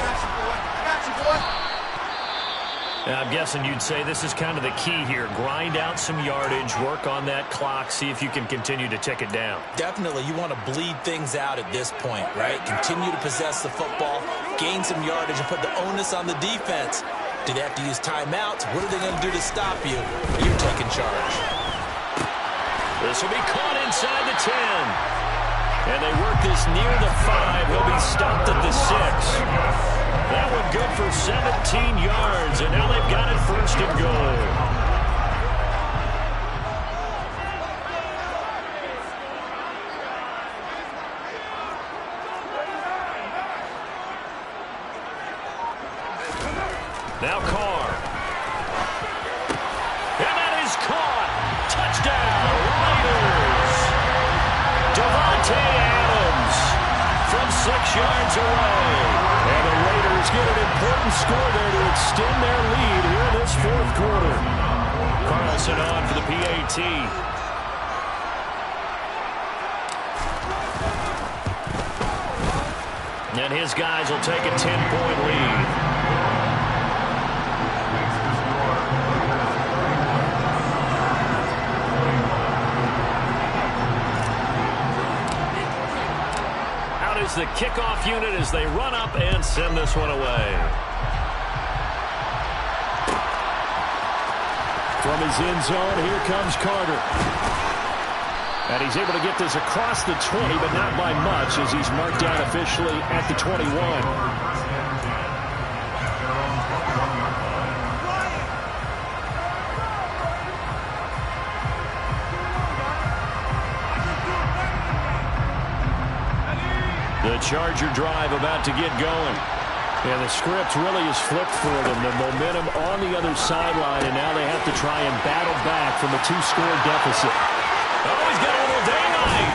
Now, I'm guessing you'd say this is kind of the key here. Grind out some yardage, work on that clock, see if you can continue to tick it down. Definitely. You want to bleed things out at this point, right? Continue to possess the football, gain some yardage, and put the onus on the defense. Do they have to use timeouts? What are they going to do to stop you? You're taking charge. This will be caught inside the 10. And they work this near the 5. He'll be stopped at the 6. That one good for 17 yards, and now they've got it 1st and goal. Now Carr. And that is caught. touchdown, Raiders. Devontae Adams from 6 yards away. And the Raiders get an important score there to extend their lead here in this fourth quarter. Carlson on for the PAT. And his guys will take a 10-point lead. Out is the kickoff unit as they run up and send this one away. From his end zone, here comes Carter. And he's able to get this across the 20, but not by much, as he's marked down officially at the 21. The Charger drive about to get going. And the script really is flipped for them. The momentum on the other sideline, and now they have to try and battle back from a 2-score deficit. Oh, he's got a little daylight.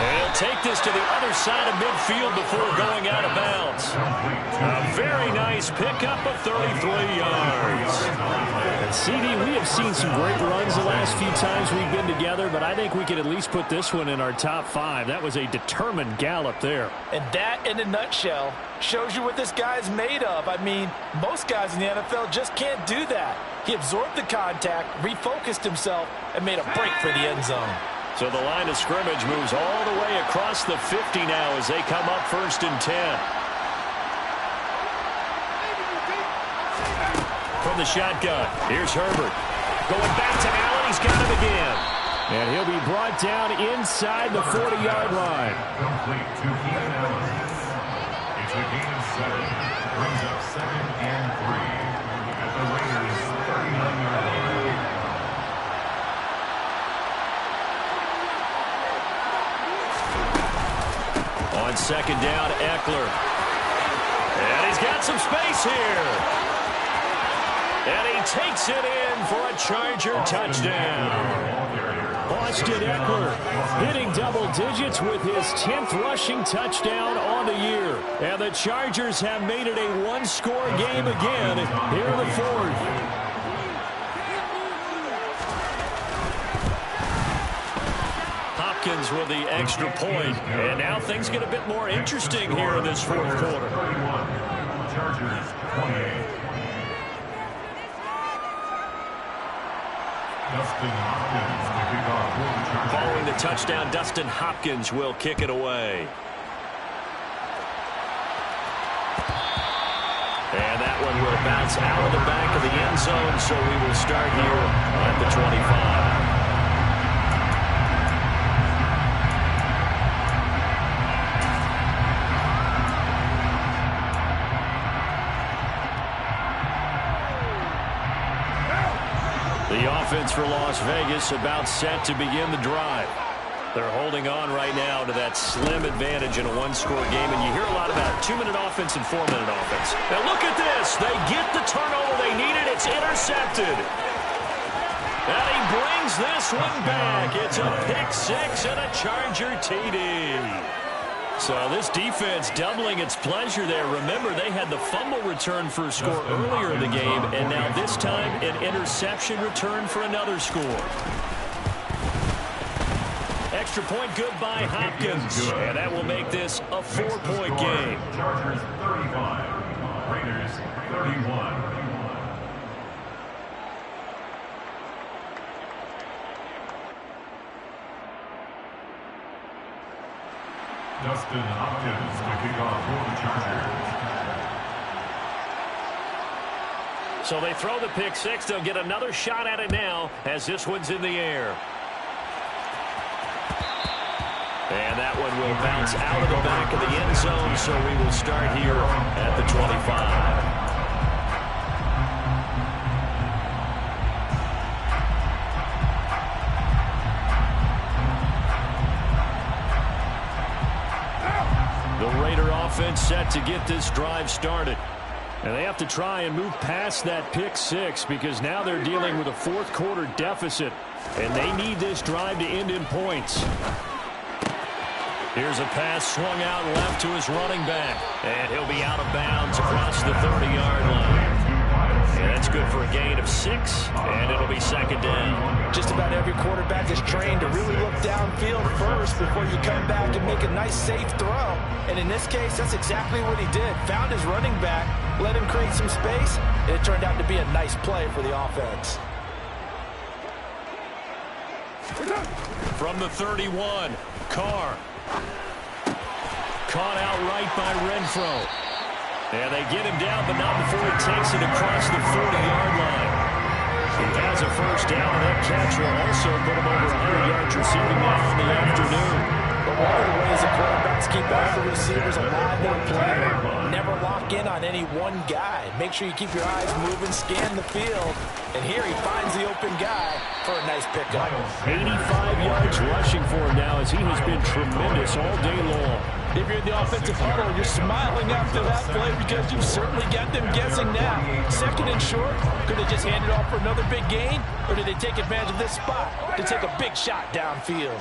And he'll take this to the other side of midfield before going out of bounds. A very nice pickup of 33 yards. And CD, we have seen some great runs the last few times we've been together, but I think we could at least put this one in our top 5. That was a determined gallop there. And that, in a nutshell, shows you what this guy's made of. I mean, most guys in the NFL just can't do that. He absorbed the contact, refocused himself, and made a break for the end zone. So the line of scrimmage moves all the way across the 50 now as they come up 1st and 10. From the shotgun, here's Herbert. Going back to Allen, he's got him again. And he'll be brought down inside the 40-yard line. Complete to Keenan Allen. It's a gain of 7. Brings up 2nd and 3 at the Raiders' 39-yard line. On 2nd down, Eckler. And he's got some space here. And he takes it in for a Charger touchdown. Austin Eckler hitting double digits with his 10th rushing touchdown on the year. And the Chargers have made it a 1-score game again here in the 4th. Hopkins with the extra point. And now things get a bit more interesting here in this fourth quarter. Chargers 28. Dustin Hopkins to kick off for the Chargers. Following the touchdown, Dustin Hopkins will kick it away. And that one will bounce out of the back of the end zone, so we will start here at the 25. The offense for Las Vegas about set to begin the drive. They're holding on right now to that slim advantage in a 1-score game, and you hear a lot about 2-minute offense and 4-minute offense. Now look at this. They get the turnover they needed. It's intercepted. And he brings this one back. It's a pick-6 and a Charger TD. So this defense doubling its pleasure there. Remember, they had the fumble return for a score earlier in the game, and now this time an interception return for another score. Extra point good by Hopkins, and that will make this a 4-point game. Chargers 35, Raiders 31. Dustin Hopkins to kick off for the Chargers. So they throw the pick-6. They'll get another shot at it now as this one's in the air. And that one will bounce out of the back of the end zone, so we will start here at the 25. The Raider offense set to get this drive started. And they have to try and move past that pick six because now they're dealing with a fourth quarter deficit. And they need this drive to end in points. Here's a pass swung out left to his running back. And he'll be out of bounds across the 30-yard line. And that's good for a gain of 6, and it'll be second down. Just about every quarterback is trained to really look downfield first before you come back and make a nice, safe throw. And in this case, that's exactly what he did. Found his running back, let him create some space, and it turned out to be a nice play for the offense. From the 31, Carr. Caught out right by Renfro. And they get him down, but not before he takes it across the 40-yard line. He has a first down, and that catch will also put him over 100 yards receiving now in the afternoon. But one of the ways the quarterbacks keep other receivers alive or playing, never lock in on any one guy. Make sure you keep your eyes moving, scan the field. And here he finds the open guy for a nice pickup. 85 yards rushing for him now as he has been tremendous all day long. If you're in the offensive huddle, you're smiling after that play because you've certainly got them guessing now. Second and short, could they just hand it off for another big gain? Or did they take advantage of this spot to take a big shot downfield?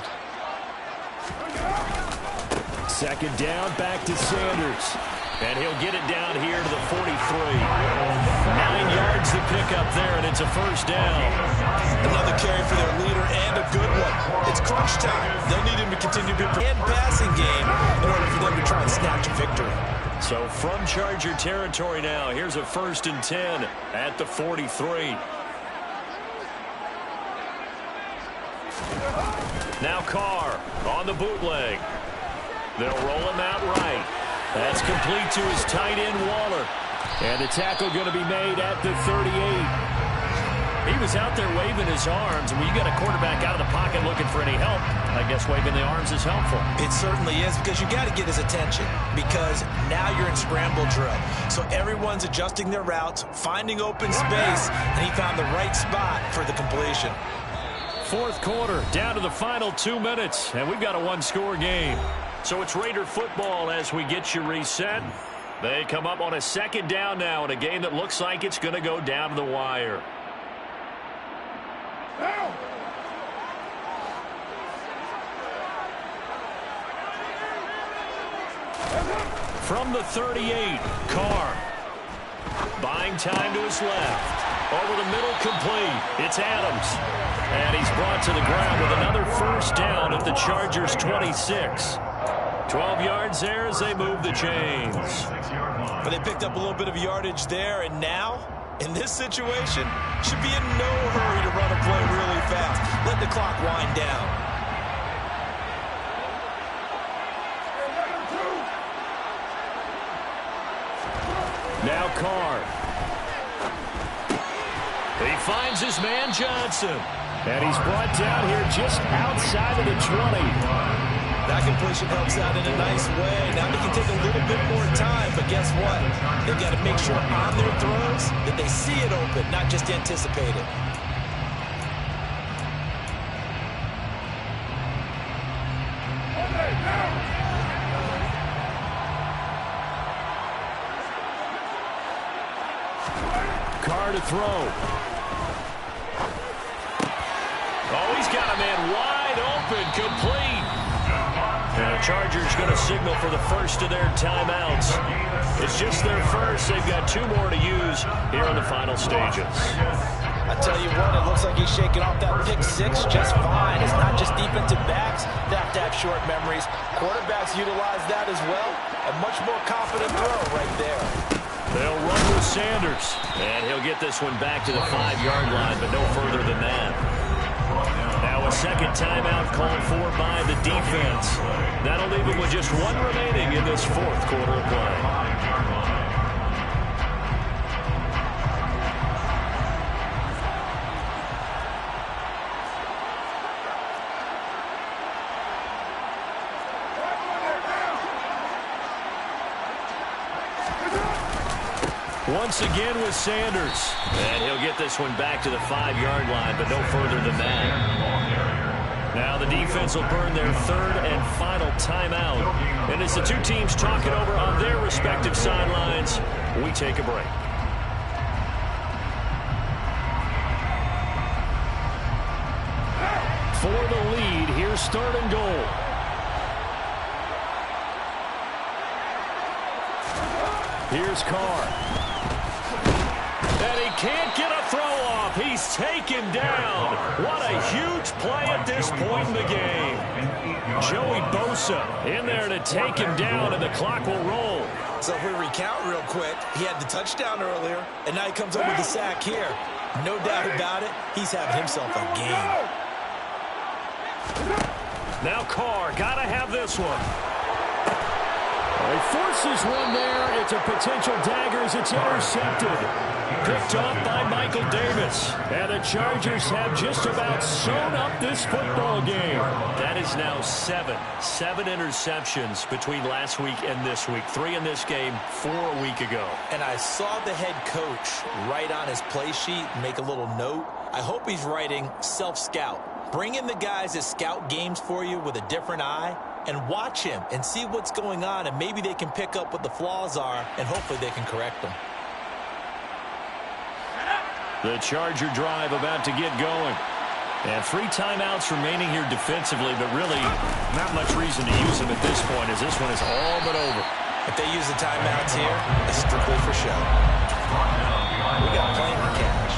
Second down, back to Sanders. And he'll get it down here to the 43. 9 yards to pick up there, and it's a first down. Another carry for their leader, and a good one. It's crunch time. They'll need him to continue to be in passing game in order for them to try and snatch a victory. So from Charger territory now, here's a 1st and 10 at the 43. Now Carr on the bootleg. They'll roll him out right. That's complete to his tight end, Waller. And the tackle going to be made at the 38. He was out there waving his arms. And when you got a quarterback out of the pocket looking for any help, I guess waving the arms is helpful. It certainly is, because you got to get his attention, because now you're in scramble drill. So everyone's adjusting their routes, finding open space, and he found the right spot for the completion. Fourth quarter, down to the final 2 minutes, and we've got a one-score game. So it's Raider football as we get you reset. They come up on a second down now in a game that looks like it's going to go down to the wire. From the 38, Carr. Buying time to his left. Over the middle, complete. It's Adams. And he's brought to the ground with another first down at the Chargers' 26. 12 yards there as they move the chains. But they picked up a little bit of yardage there, and now, in this situation, should be in no hurry to run a play really fast. Let the clock wind down. Now Carr. He finds his man Johnson. And he's brought down here just outside of the 20. That completion helps out in a nice way. Now they can take a little bit more time, but guess what? They've got to make sure on their throws that they see it open, not just anticipate it. Carr to throw. Oh, he's got a man wide open, complete. And the Chargers going to signal for the first of their timeouts. It's just their first. They've got 2 more to use here in the final stages. I tell you what, it looks like he's shaking off that pick six just fine. It's not just defensive backs that have to have short memories. Quarterbacks utilize that as well. A much more confident throw right there. They'll run with Sanders. And he'll get this one back to the 5-yard line, but no further than that. Now a second timeout called for by the defense. That'll leave him with just 1 remaining in this fourth quarter of play. Once again with Sanders. And he'll get this one back to the 5-yard line, but no further than that. Now the defense will burn their 3rd and final timeout. And as the 2 teams talk it over on their respective sidelines, We take a break. For the lead, here's third and goal. Here's Carr. And he can't get a throw off. He's taken down. What a huge play at this point in the game. Joey Bosa in there to take him down, and the clock will roll. So if we recount real quick, he had the touchdown earlier, and now he comes up with the sack here. No doubt about it, he's having himself a game. Now Carr, got to have this one. He forces one there. It's a potential dagger as it's intercepted. Picked off by Michael Davis. And the Chargers have just about sewn up this football game. That is now seven interceptions between last week and this week. 3 in this game, 4 a week ago. And I saw the head coach write on his play sheet, make a little note. I hope he's writing self-scout. Bring in the guys that scout games for you with a different eye and watch him and see what's going on, and maybe they can pick up what the flaws are, and hopefully they can correct them. The Charger drive about to get going. And 3 timeouts remaining here defensively, but really not much reason to use them at this point, as this one is all but over. If they use the timeouts here, it's strictly for show. We got plenty to catch.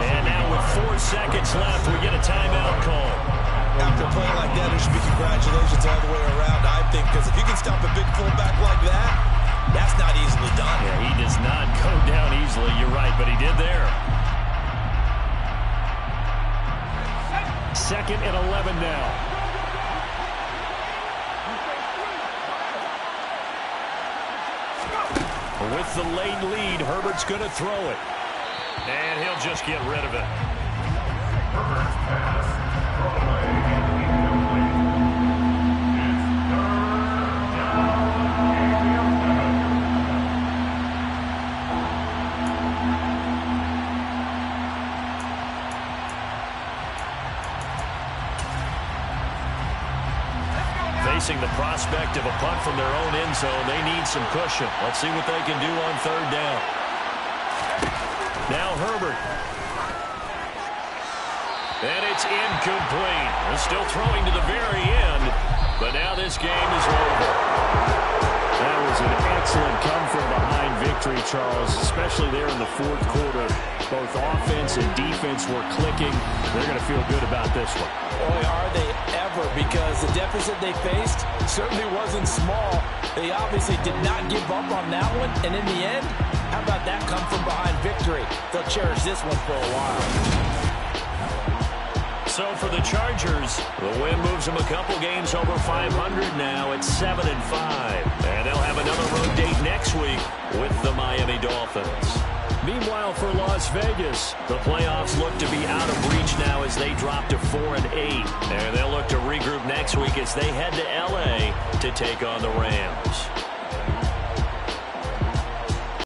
And now with 4 seconds left, we get a timeout call. After playing like that, there should be congratulations all the way around, I think, because if you can stop a big fullback like that, that's not easily done. Yeah, he does not go down easily. You're right, but he did there. 2nd and 11 now. With the late lead, Herbert's going to throw it. And he'll just get rid of it. Herbert's pass. Facing the prospect of a punt from their own end zone, they need some cushion. Let's see what they can do on 3rd down. Now Herbert. And it's incomplete. They're still throwing to the very end, but now this game is over. That was an excellent come-from-behind victory, Charles, especially there in the 4th quarter. Both offense and defense were clicking. They're going to feel good about this one. Boy, are they ever, because the deficit they faced certainly wasn't small. They obviously did not give up on that one, and in the end, how about that come-from-behind victory? They'll cherish this one for a while. So for the Chargers, the win moves them a couple games over 500 now at 7-5. And they'll have another road date next week with the Miami Dolphins. Meanwhile, for Las Vegas, the playoffs look to be out of reach now as they drop to 4-8. And they'll look to regroup next week as they head to L.A. to take on the Rams.